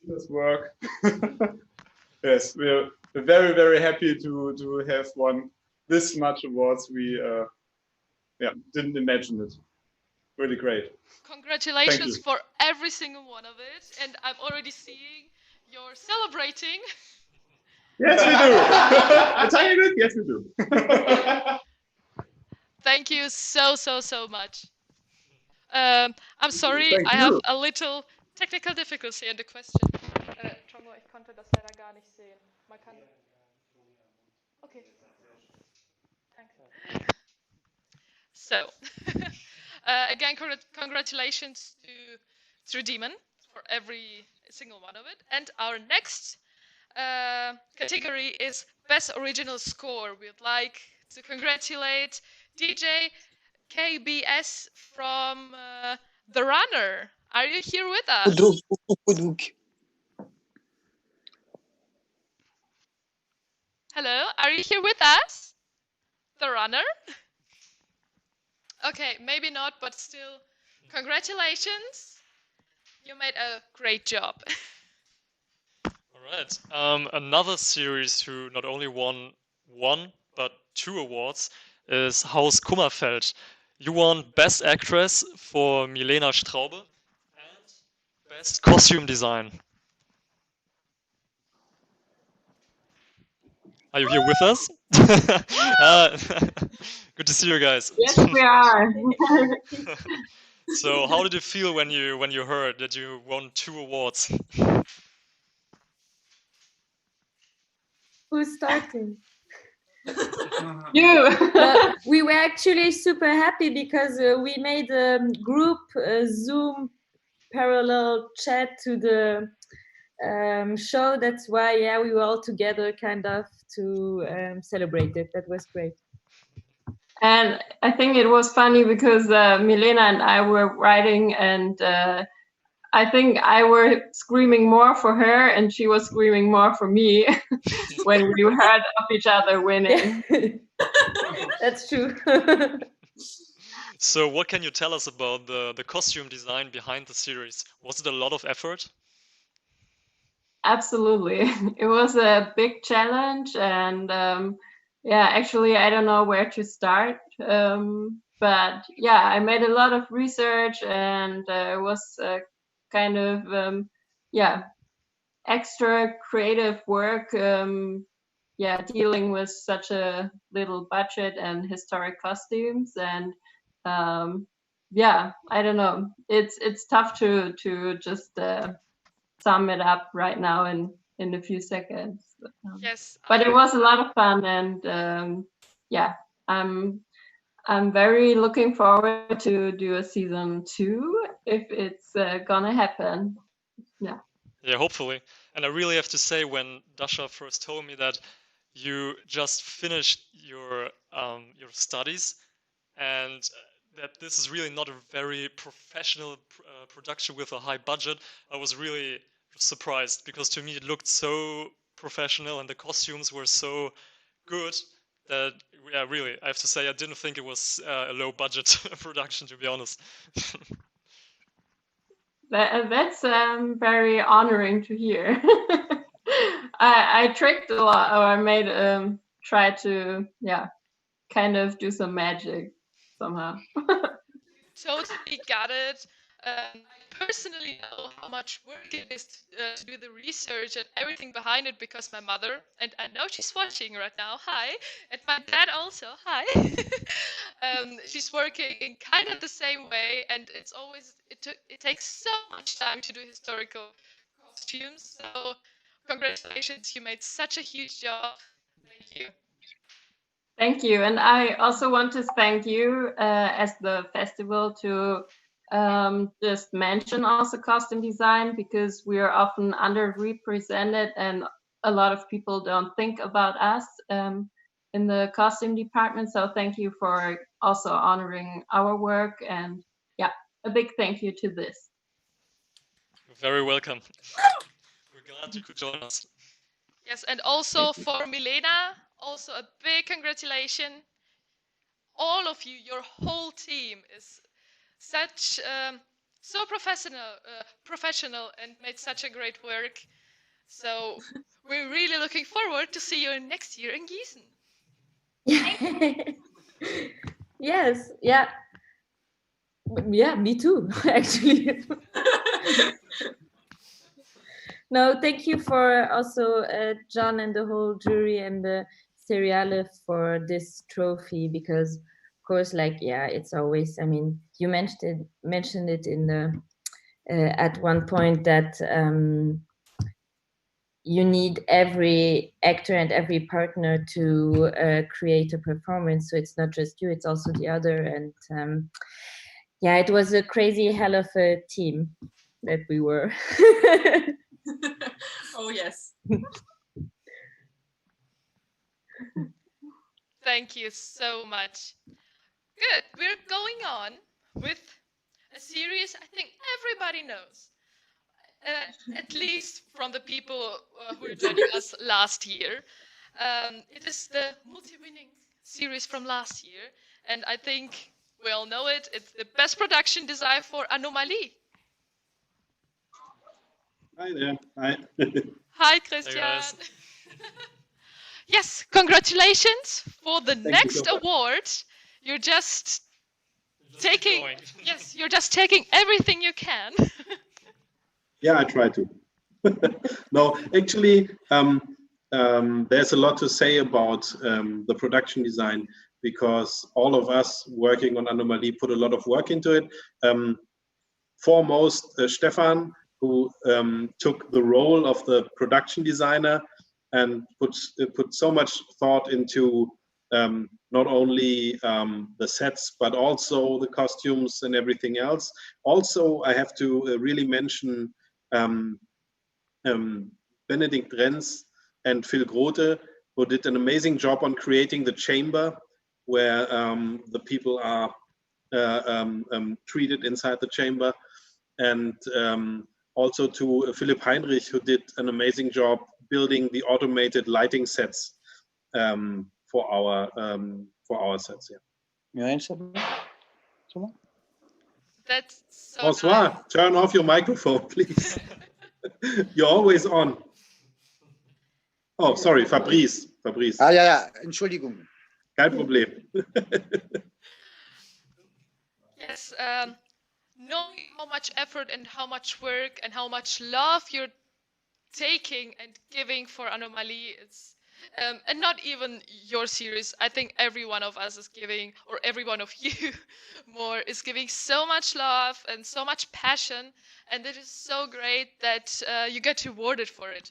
this work. Yes, we're very, very happy to have won this much awards. We didn't imagine it. Really great. Congratulations for every single one of it, and I'm already seeing you're celebrating. Yes, we do. A tiny bit, yes, we do. Thank you so much. I'm sorry, Thank I have you. a little technical difficulty in the question. Tongo, ich konnte das leider gar nicht sehen. Man kann... Okay. Thanks. So, again, congratulations to True Demon for every single one of it. And our next category is Best Original Score. We'd like to congratulate DJ KBS from The Runner. Are you here with us? Hello, are you here with us? The Runner? Okay, maybe not, but still, congratulations. You made a great job. All right. Another series who not only won one, but 2 awards is Haus Kummerfeld. You won Best Actress for Milena Straube and Best Costume Design. Are you here with us? Good to see you guys. Yes, we are. So, how did it feel when you heard that you won 2 awards? Who's starting? You. But we were actually super happy because we made a group Zoom parallel chat to the show. That's why, yeah, we were all together kind of to celebrate it. That was great. And I think it was funny because Milena and I were writing, and I think I were screaming more for her and she was screaming more for me when we heard of each other winning. That's true. So what can you tell us about the costume design behind the series? Was it a lot of effort? Absolutely. It was a big challenge, and yeah, actually, I don't know where to start. But yeah, I made a lot of research, and it was kind of yeah, extra creative work. Yeah, dealing with such a little budget and historic costumes, and yeah, I don't know. It's tough to just sum it up right now in a few seconds. Yes. But it was a lot of fun, and yeah, I'm very looking forward to do a season 2 if it's gonna happen. Yeah. Yeah, hopefully. And I really have to say, when Dasha first told me that you just finished your studies, and that this is really not a very professional production with a high budget, I was really surprised, because to me it looked so professional and the costumes were so good that, yeah, really, I have to say, I didn't think it was a low budget production, to be honest. That's very honoring to hear. I tricked a lot, or I made try to kind of do some magic somehow. Totally got it. I personally know how much work it is to do the research and everything behind it because my mother, and I know she's watching right now, hi, and my dad also, hi. She's working in kind of the same way, and it's always, it takes so much time to do historical costumes. So congratulations, you made such a huge job. Thank you. Thank you. And I also want to thank you as the festival to just mention also costume design, because we are often underrepresented and a lot of people don't think about us in the costume department. So thank you for also honoring our work, and yeah, a big thank you to this. You're very welcome. We're glad you could join us. Yes, and also for Milena, also a big congratulations. All of you, your whole team is such so professional and made such a great work. So we're really looking forward to see you next year in Gießen. Yes, yeah. Yeah, me too, actually. No, thank you for also John and the whole jury and the Seriale for this trophy, because of course, like, yeah, it's always, I mean, you mentioned it in the at one point that you need every actor and every partner to create a performance. So it's not just you, it's also the other. And yeah, it was a crazy hell of a team that we were. Oh, yes. Thank you so much. Good. We're going on with a series I think everybody knows. At least from the people who were joining us last year. It is the multi-winning series from last year, and I think we all know it. It's the best production design for Anomalie. Hi there. Hi. Hi, Christian. Yes, congratulations for the next award. You're just taking, yes, you're just taking everything you can. Yeah, I try to. No, actually, there's a lot to say about the production design, because all of us working on Anomalie put a lot of work into it. Foremost, Stefan, who took the role of the production designer and put so much thought into not only the sets, but also the costumes and everything else. Also, I have to really mention Benedikt Renz and Phil Grote, who did an amazing job on creating the chamber where the people are treated inside the chamber. And also to Philipp Heinrich, who did an amazing job building the automated lighting sets for our sets. Yeah. That's so François, nice. turn off your microphone, please. You're always on. Oh, sorry, Fabrice. Ah, ja, Entschuldigung. Kein Problem. Yes, knowing how much effort and how much work and how much love you're taking and giving for Anomalie, it's and not even your series. I think every one of us is giving, or every one of you more, is giving so much love and so much passion, and it is so great that you get rewarded for it.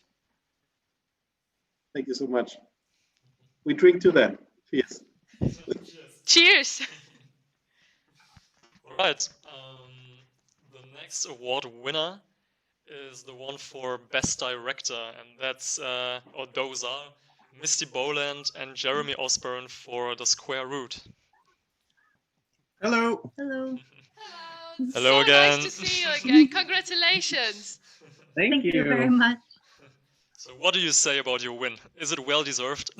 Thank you so much. We drink to that. Cheers. Cheers. All right. The next award winner is the one for Best Director, and that's, or those are Misty Boland and Jeremy Osborne for The Square Root. Hello. Hello. Hello So again. nice to see you again. Congratulations. Thank you very much. So what do you say about your win? Is it well deserved?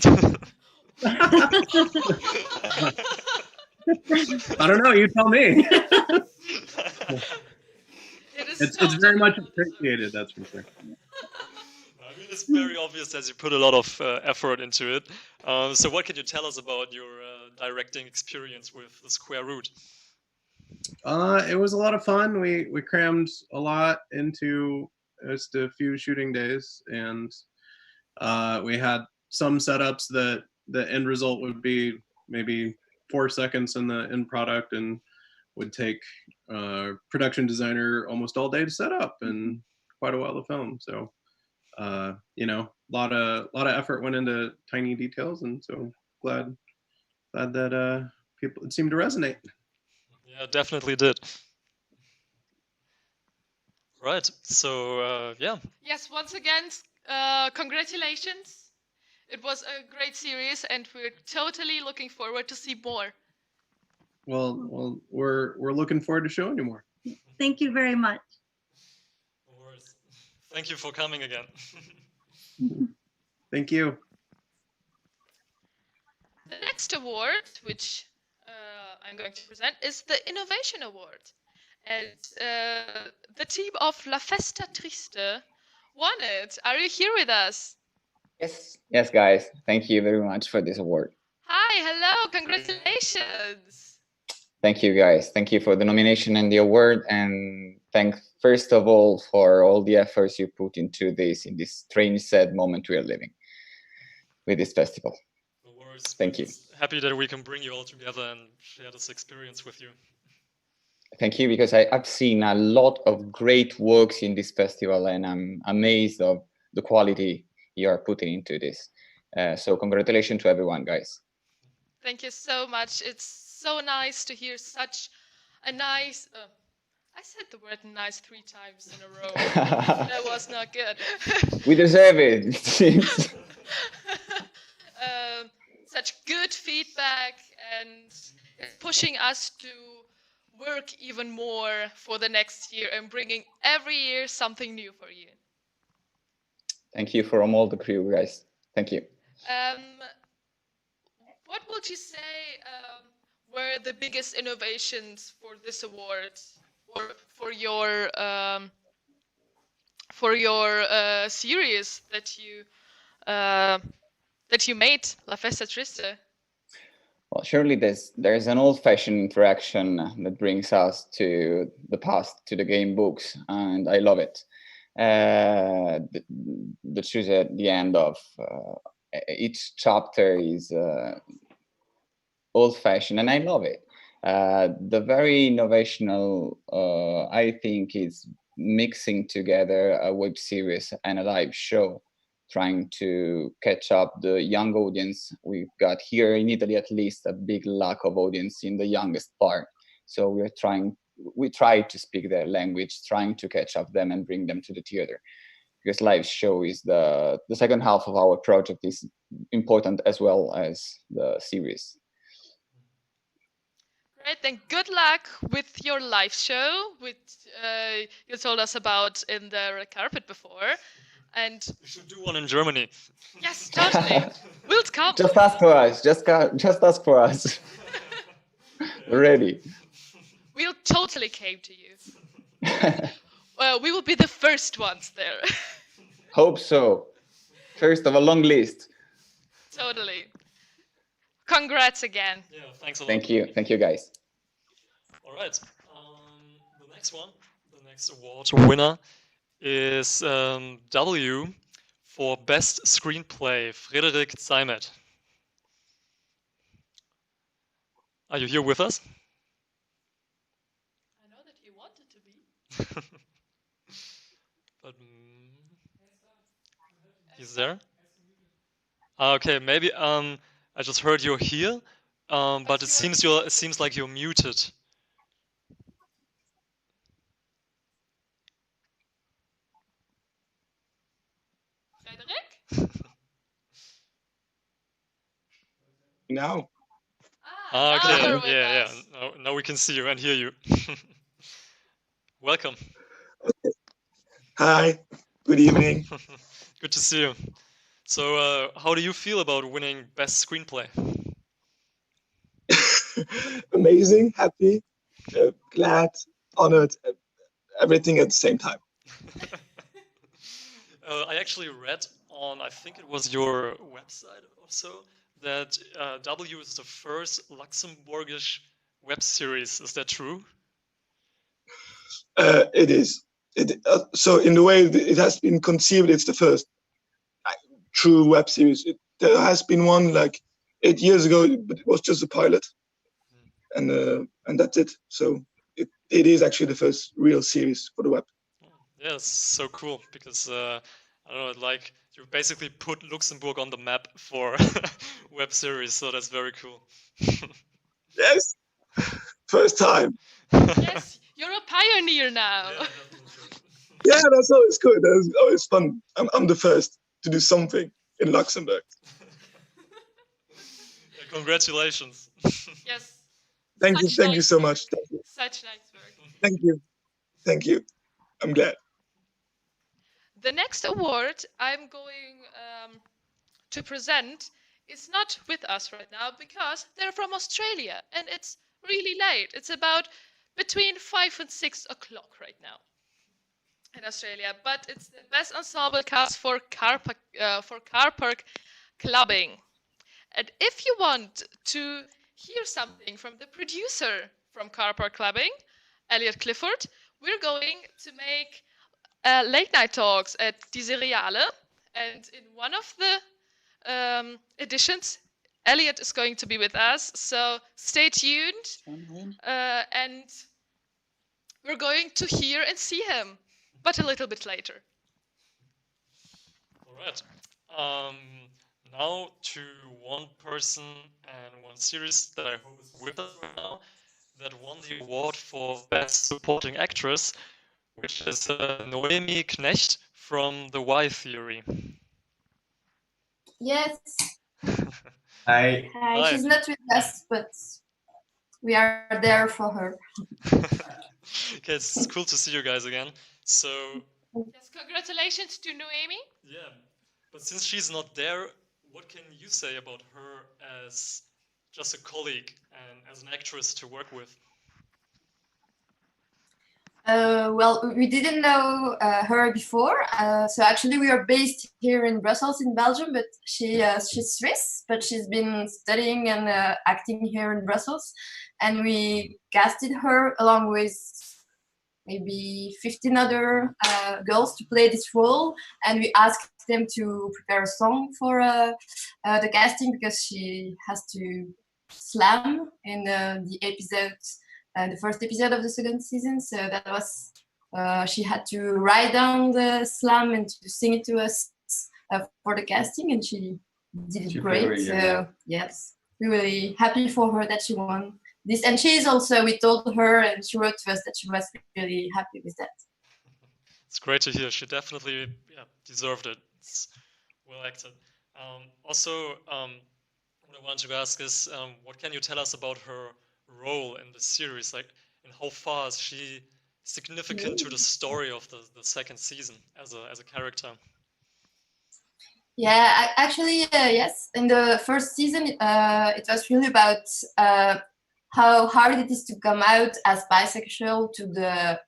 I don't know. You tell me. It's very much appreciated. That's for sure. I mean, it's very obvious that you put a lot of effort into it. So what can you tell us about your directing experience with the Square Root? It was a lot of fun. We crammed a lot into just a few shooting days, and we had some setups that the end result would be maybe 4 seconds in the end product, and would take production designer almost all day to set up and quite a while to film. So you know, a lot of effort went into tiny details, and so glad that people, it seemed to resonate. Yeah, definitely did. Right. So yeah. Yes, once again, congratulations. It was a great series, and we're totally looking forward to see more. Well, we're looking forward to showing you more. Thank you very much. Of course. Thank you for coming again. Thank you. The next award, which I'm going to present, is the Innovation Award. And the team of La Festa Triste won it. Are you here with us? Yes, guys. Thank you very much for this award. Hi, hello, congratulations. Thank you, guys. Thank you for the nomination and the award, and thanks first of all for all the efforts you put into this in this strange, sad moment we are living with this festival. Thank you. Happy that we can bring you all together and share this experience with you. Thank you, because I've seen a lot of great works in this festival, and I'm amazed of the quality you are putting into this. So congratulations to everyone, guys. Thank you so much. It's so nice to hear such a nice... I said the word nice 3 times in a row. That was not good. We deserve it, it seems. Such good feedback, and it's pushing us to work even more for the next year and bringing every year something new for you. Thank you from all the crew, guys. Thank you. What would you say were the biggest innovations for this award, or for your series that you made, La Festa Triste? Well, surely there's an old-fashioned interaction that brings us to the past, to the game books, and I love it. The choose at the end of each chapter is old-fashioned, and I love it. The very innovational, I think, is mixing together a web series and a live show, trying to catch up the young audience. We've got here in Italy at least a big lack of audience in the youngest part. So we try to speak their language, trying to catch up them and bring them to the theater. Because live show is the second half of our project, is important as well as the series. Great, then good luck with your live show, which you told us about in the red carpet before. And you should do one in Germany. Yes, totally. We'll come. Just ask for us. Just ask for us. We're ready. We'll totally came to you. We will be the first ones there. Hope so. First of a long list. Totally. Congrats again. Yeah, thanks a lot. Thank you. Thank you, guys. All right. The next one, the next award winner is W for Best Screenplay, Frederik Zeimet. Are you here with us? I know that he wanted to be. But he's there? Okay, maybe I just heard you're here, but it seems like you're muted. Frederik? Now. Okay, yeah. Now we can see you and hear you. Welcome. Hi, good evening. Good to see you. So, how do you feel about winning Best Screenplay? Amazing, happy, glad, honored, everything at the same time. I actually read on, I think it was your website or so, that W is the first Luxembourgish web series. Is that true? It is. So in the way it has been conceived, it's the first true web series. There has been one like 8 years ago, but it was just a pilot, and that's it. So it is actually the first real series for the web. Yeah, it's so cool because I don't know, like you basically put Luxembourg on the map for web series, so that's very cool. Yes, first time. Yes, you're a pioneer now. Yeah, that's always good. That's always fun. I'm the first to do something in Luxembourg. Congratulations. Yes. Thank you Nice so work. much. Thank you. Such nice work. Thank you. I'm glad. The next award I'm going to present is not with us right now because they're from Australia and it's really late. It's about between 5 and 6 o'clock right now in Australia, but it's the best ensemble cast for car park clubbing. And if you want to hear something from the producer from Car Park Clubbing, Elliot Clifford, we're going to make late night talks at Die Seriale. And in one of the editions, Elliot is going to be with us. So stay tuned. And we're going to hear and see him, but a little bit later. All right. Now to one person and one series that I hope is with us right now that won the award for Best Supporting Actress, which is Noemi Knecht from The Y Theory. Yes. Hi. Hi. She's not with us, but we are there for her. Okay, it's cool to see you guys again. So, yes, congratulations to Noemi. Yeah, but since she's not there, what can you say about her as just a colleague and as an actress to work with? Well, we didn't know her before. So actually, we are based here in Brussels, in Belgium. But she's Swiss, but she's been studying and acting here in Brussels. And we casted her along with maybe 15 other girls to play this role. And we asked them to prepare a song for the casting because she has to slam in the episode. The first episode of the second season, so that was she had to write down the slam and to sing it to us for the casting, and she did it great. So yes, we're really happy for her that she won this, and she's also, we told her and she wrote to us that she was really happy with that. It's great to hear. She definitely deserved it. It's well acted. Also, what I wanted to ask is, what can you tell us about her role in the series? Like, and how far is she significant to the story of the second season as a character? Yeah, actually, yes. In the first season, it was really about how hard it is to come out as bisexual to the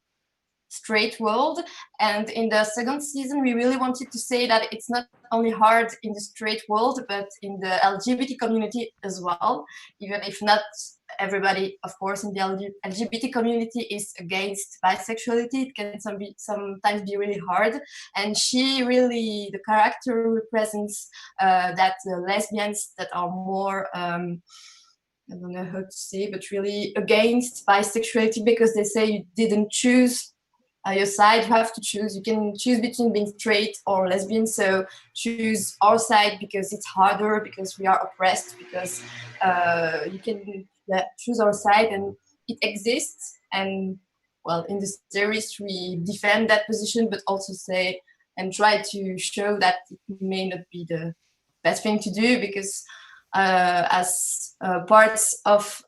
straight world. And in the second season, we really wanted to say that it's not only hard in the straight world, but in the LGBT community as well, even if not everybody, of course, in the LGBT community is against bisexuality. It can sometimes be really hard. And she really, the character represents that lesbians that are more, I don't know how to say, but really against bisexuality because they say you didn't choose your side, you have to choose. You can choose between being straight or lesbian, so choose our side because it's harder, because we are oppressed, because you can choose our side and it exists. And well, in the series we defend that position, but also say and try to show that it may not be the best thing to do, because as parts of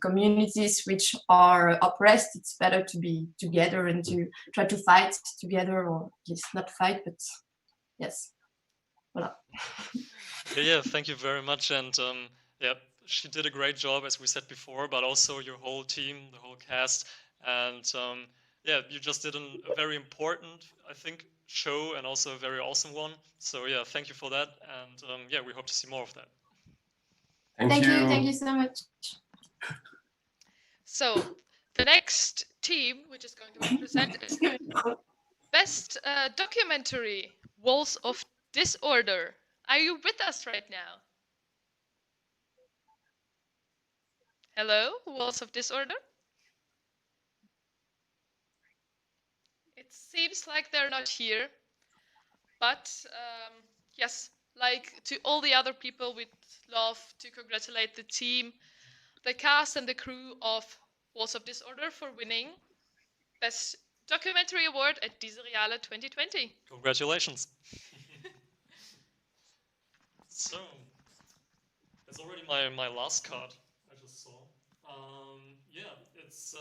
communities which are oppressed, it's better to be together and to try to fight together, or just not fight, but yes. Voilà. Yeah, thank you very much. And yeah, she did a great job, as we said before, but also your whole team, the whole cast. And yeah, you just did a very important, I think, show and also a very awesome one. So yeah, thank you for that. And yeah, we hope to see more of that. Thank you. Thank you so much. So the next team, which is going to be presented, is Best Documentary, Walls of Disorder. Are you with us right now? Hello, Walls of Disorder? It seems like they're not here, but yes, like to all the other people, we'd love to congratulate the team, the cast and the crew of Walls of Disorder for winning Best Documentary Award at Diese Reale 2020. Congratulations. So, that's already my last card I just saw. Yeah, it's.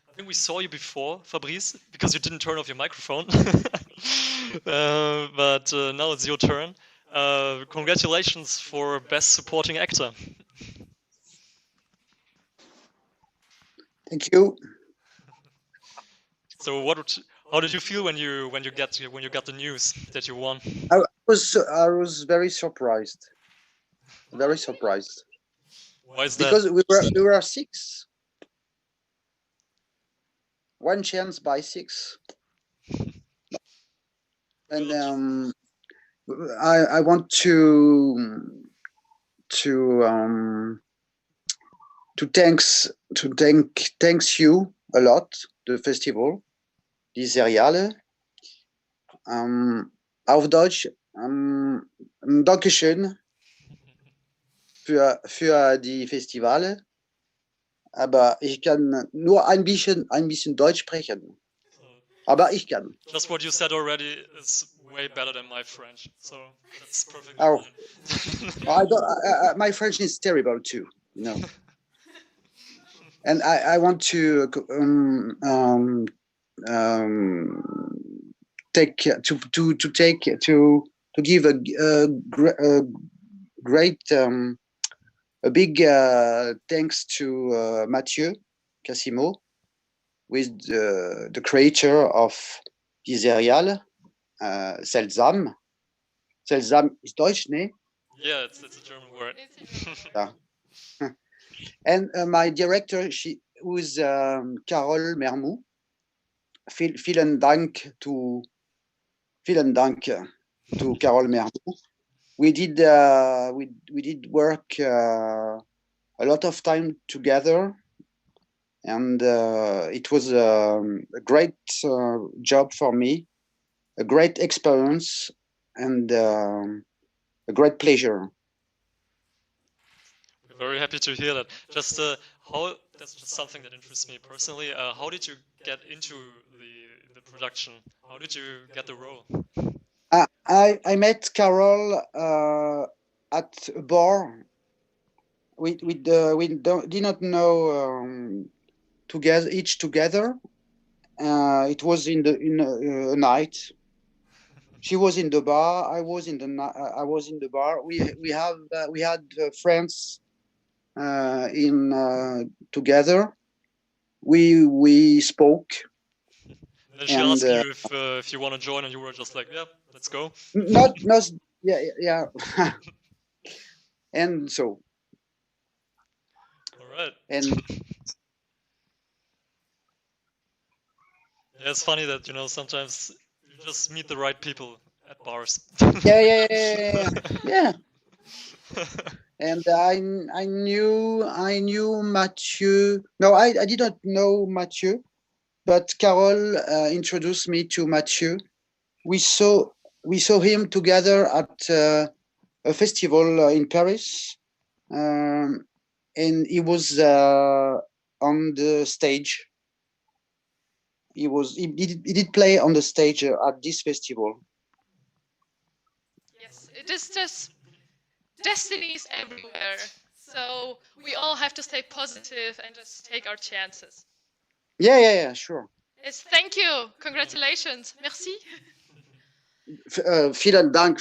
I think we saw you before, Fabrice, because you didn't turn off your microphone. But now it's your turn. Congratulations for Best Supporting Actor. Thank you. So, how did you feel when you got the news that you won? I was very surprised. Very surprised. Why is that? Because we were 6. One chance by 6. And I want to thanks you a lot, the festival, Diese Reale. Auf Deutsch, Dankeschön für die Festivale. Aber ich kann nur ein bisschen Deutsch sprechen. Aber ich kann. Just what you said already is way better than my French, so that's perfectly Oh, fine. my French is terrible too. No. And I want to give a big thanks to Mathieu Cassimo, with the creator of Diese Reale, Seltsam. Seltsam is Deutsch, ne? Yeah, it's a German word. Yeah. And my director, who is Carole Mermou. Vielen Dank to Carole Mermou. We did work a lot of time together, and it was a great job for me, a great experience, and a great pleasure. We're very happy to hear that. Just that's just something that interests me personally. How did you get into the production? How did you get the role? I met Carole at a bar. We did not know together. It was in a night. She was in the bar. I was in the bar. We had friends together. We spoke. Then she asked you if you want to join, and you were just like, "Yeah, let's go." Not yeah. And so. All right. And yeah, it's funny that sometimes you just meet the right people at bars. Yeah. And I knew Mathieu. No, I did not know Mathieu, but Carole introduced me to Mathieu. We saw him together at a festival in Paris, and he was on the stage. He did play on the stage at this festival. Yes, it is just destinies everywhere. So we all have to stay positive and just take our chances. Yeah, sure. Yes, thank you. Congratulations. Merci. Vielen Dank.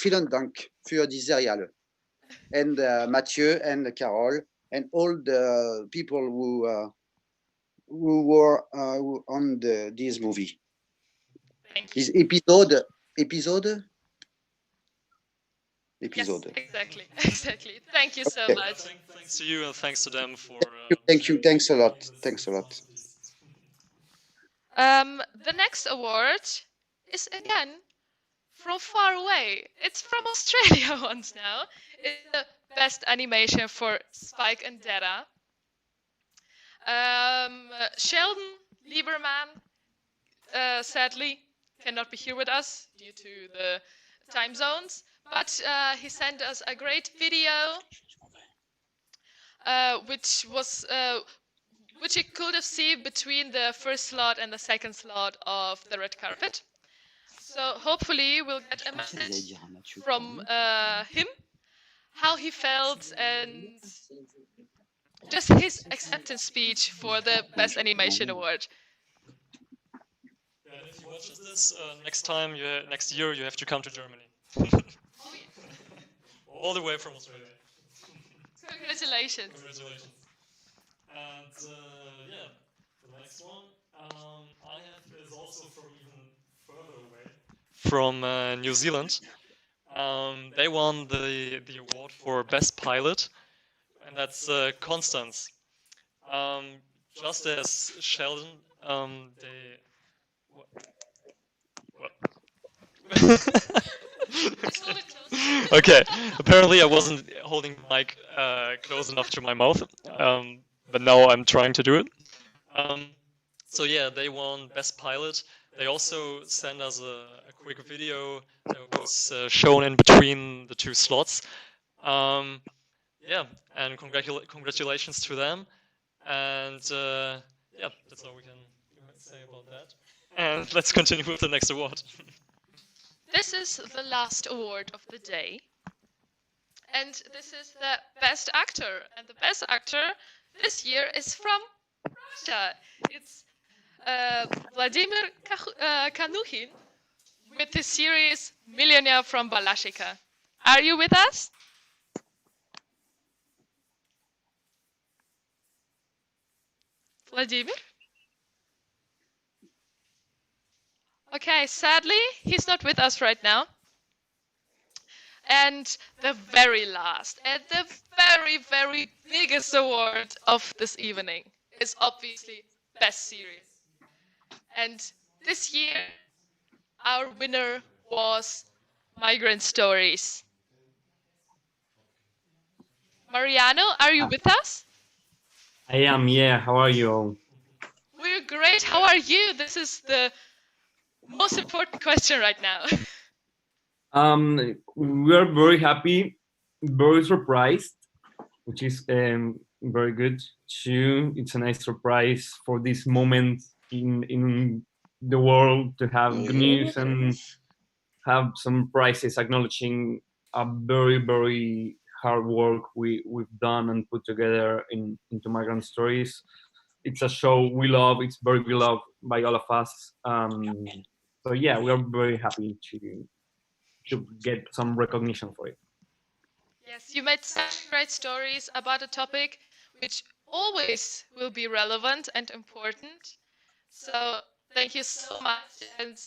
für die Serie. And Mathieu and Carole and all the people who were on this movie. This episode. Yes, exactly, exactly. Thank you so much. Thanks to you and thanks to them for. Thank you. Thanks a lot. Thanks a lot. The next award is again from far away. It's from Australia once now. It's the best animation for Spike and Data. Sheldon Lieberman sadly cannot be here with us due to the time zones, but he sent us a great video, which you could have seen between the first slot and the second slot of the red carpet. So hopefully we'll get a message from him, how he felt, and just his acceptance speech for the Best Animation Award. Yeah, if you watch this next year, you have to come to Germany. All the way from Australia. Congratulations. Congratulations. And yeah, the next one I have is also from even further away, from New Zealand. They won the award for Best Pilot, and that's Constance. Just as Sheldon, they. Okay, apparently I wasn't holding the mic close enough to my mouth, but now I'm trying to do it. So yeah, they won Best Pilot. They also sent us a quick video that was shown in between the two slots. Yeah, and congratulations to them. And yeah, that's all we can say about that. And let's continue with the next award. This is the last award of the day. And this is the Best Actor. And the Best Actor this year is from Russia. It's Vladimir Kanuhin with the series Millionaire from Balashika. Are you with us? Vladimir? Okay, sadly, he's not with us right now. And the very last and the very, very biggest award of this evening is obviously Best Series. And this year, our winner was Migrant Stories. Mariano, are you with us? I am, yeah. How are you all? We're great. How are you? This is the most important question right now. We're very happy, very surprised, which is very good too. It's a nice surprise for this moment in the world to have good news and have some prizes acknowledging a very, very hard work we've done and put together into Migrant Stories. It's a show we love. It's very beloved by all of us. So yeah, we are very happy to get some recognition for it. Yes, you made such great stories about a topic which always will be relevant and important. So thank you so much, and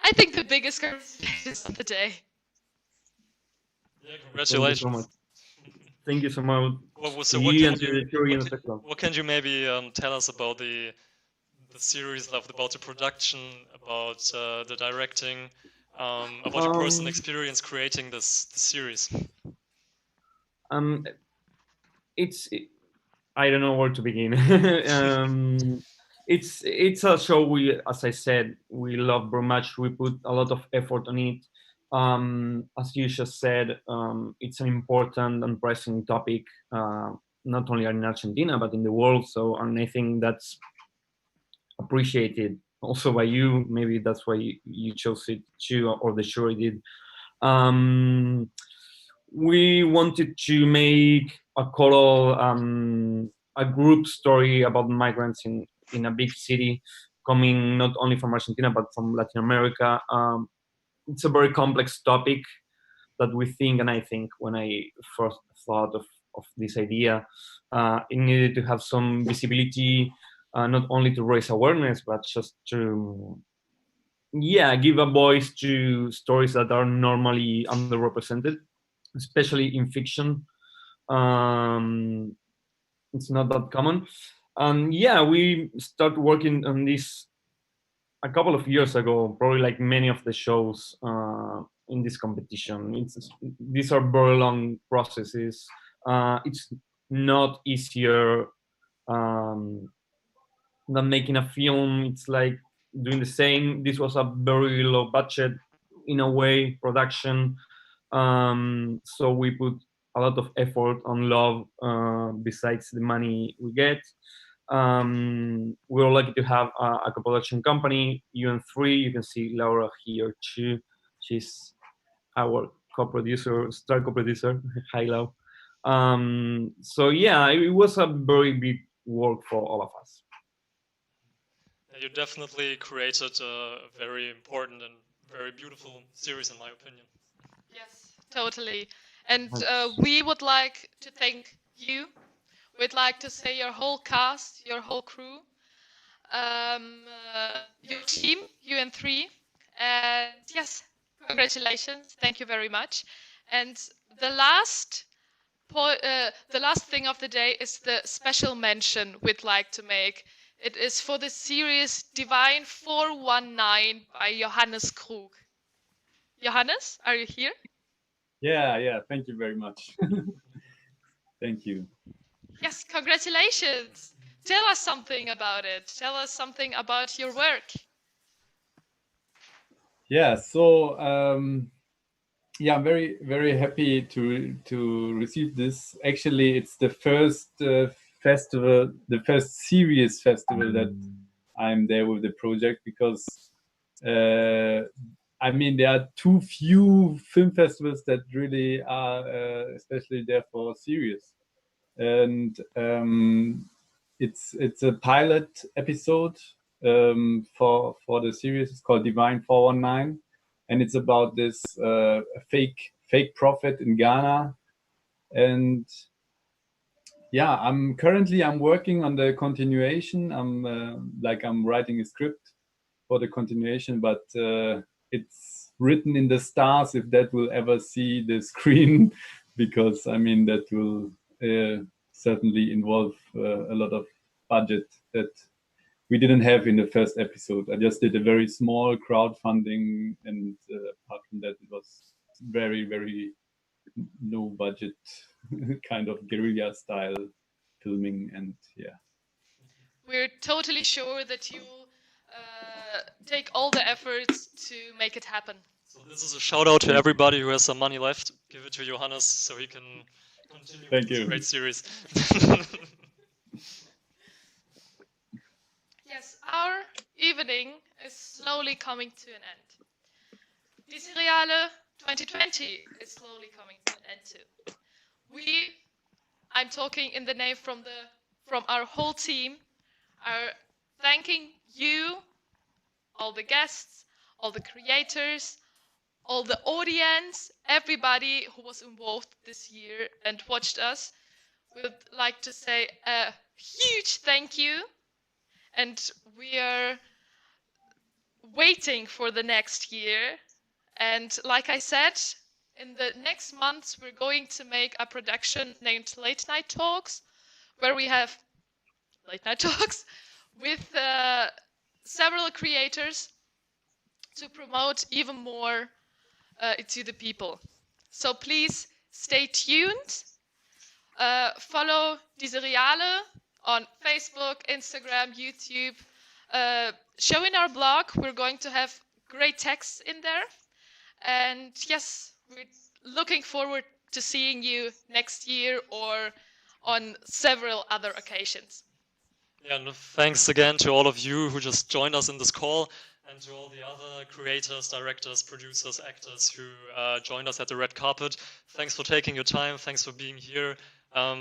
I think the biggest congratulations of the day. Yeah, congratulations. Thank you so much. What can you maybe tell us about the series, about the production, about the directing, about your personal experience creating the series? I don't know where to begin. It's a show as I said, we love very much. We put a lot of effort on it. As you just said, it's an important and pressing topic, not only in Argentina but in the world. So, and I think that's appreciated also by you. Maybe that's why you chose it too, or the jury did. We wanted to make a group story about migrants in a big city, coming not only from Argentina but from Latin America. It's a very complex topic, that we think, and I think when I first thought of this idea, it needed to have some visibility, not only to raise awareness, but just to give a voice to stories that are normally underrepresented, especially in fiction. It's not that common. And we start working on this a couple of years ago, probably like many of the shows in this competition. These are very long processes. It's not easier than making a film. It's like doing the same. This was a very low budget, in a way, production. So we put a lot of effort and love besides the money we get. We're lucky to have a co-production company, UN3. You can see Laura here too. She's our co-producer, star co-producer. Hi, Lau. So it was a very big work for all of us. You definitely created a very important and very beautiful series, in my opinion. Yes, totally. And we would like to thank you. We'd like to say your whole cast, your whole crew, your team, UN3. And yes, congratulations. Thank you very much. And the last thing of the day is the special mention we'd like to make. It is for the series Divine 419 by Johannes Krug. Johannes, are you here? Yeah, thank you very much. Thank you. Yes, congratulations. Tell us something about it. Tell us something about your work. Yeah, so I'm very, very happy to receive this. Actually, it's the first festival, the first serious festival that I'm there with the project, because there are too few film festivals that really are especially there for serious. And it's a pilot episode for the series. It's called Divine 419, and it's about this fake prophet in Ghana. And I'm working on the continuation. I'm writing a script for the continuation, but it's written in the stars if that will ever see the screen, because that will certainly involve a lot of budget that we didn't have in the first episode. I just did a very small crowdfunding, and apart from that, it was very, very low budget kind of guerrilla style filming. And we're totally sure that you take all the efforts to make it happen. So this is a shout out to everybody who has some money left. Give it to Johannes so he can continue with this great series. Yes, our evening is slowly coming to an end. Die Seriale 2020 is slowly coming to an end too. I'm talking in the name from our whole team, are thanking you, all the guests, all the creators, all the audience, everybody who was involved this year and watched us. We would like to say a huge thank you, and we are waiting for the next year. And like I said, in the next months, we're going to make a production named Late Night Talks, where we have late night talks with several creators to promote even more to the people. So please stay tuned. Follow Die Seriale on Facebook, Instagram, YouTube. Show in our blog. We're going to have great texts in there. And yes, we're looking forward to seeing you next year or on several other occasions. Yeah, and thanks again to all of you who just joined us in this call, and to all the other creators, directors, producers, actors who joined us at the red carpet. Thanks for taking your time. Thanks for being here.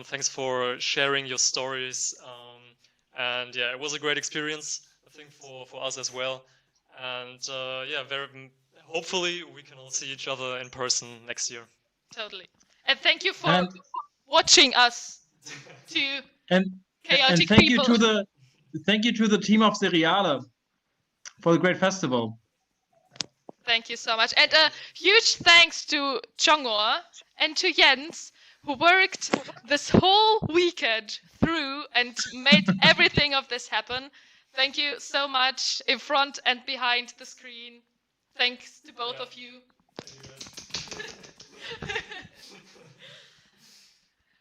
Thanks for sharing your stories. And it was a great experience, I think, for us as well. And hopefully we can all see each other in person next year. Totally. And thank you for And watching us, two and chaotic thank people. you to the team of Seriale for the great festival. Thank you so much. And a huge thanks to Chongor and to Jens, who worked this whole weekend through and made everything of this happen. Thank you so much in front and behind the screen. Thanks to both of you.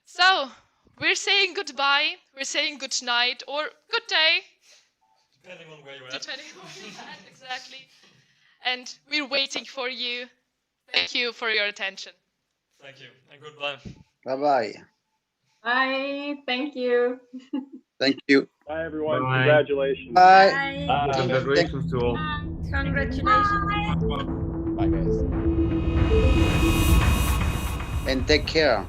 So, we're saying goodbye, we're saying good night, or good day. Depending on where you're at. Depending on where you're at, exactly. And we're waiting for you. Thank you for your attention. Thank you, and goodbye. Bye-bye. Bye. Thank you. Thank you. Bye, everyone. Bye. Congratulations. Bye. Congratulations to all. Congratulations. Bye, guys. And take care.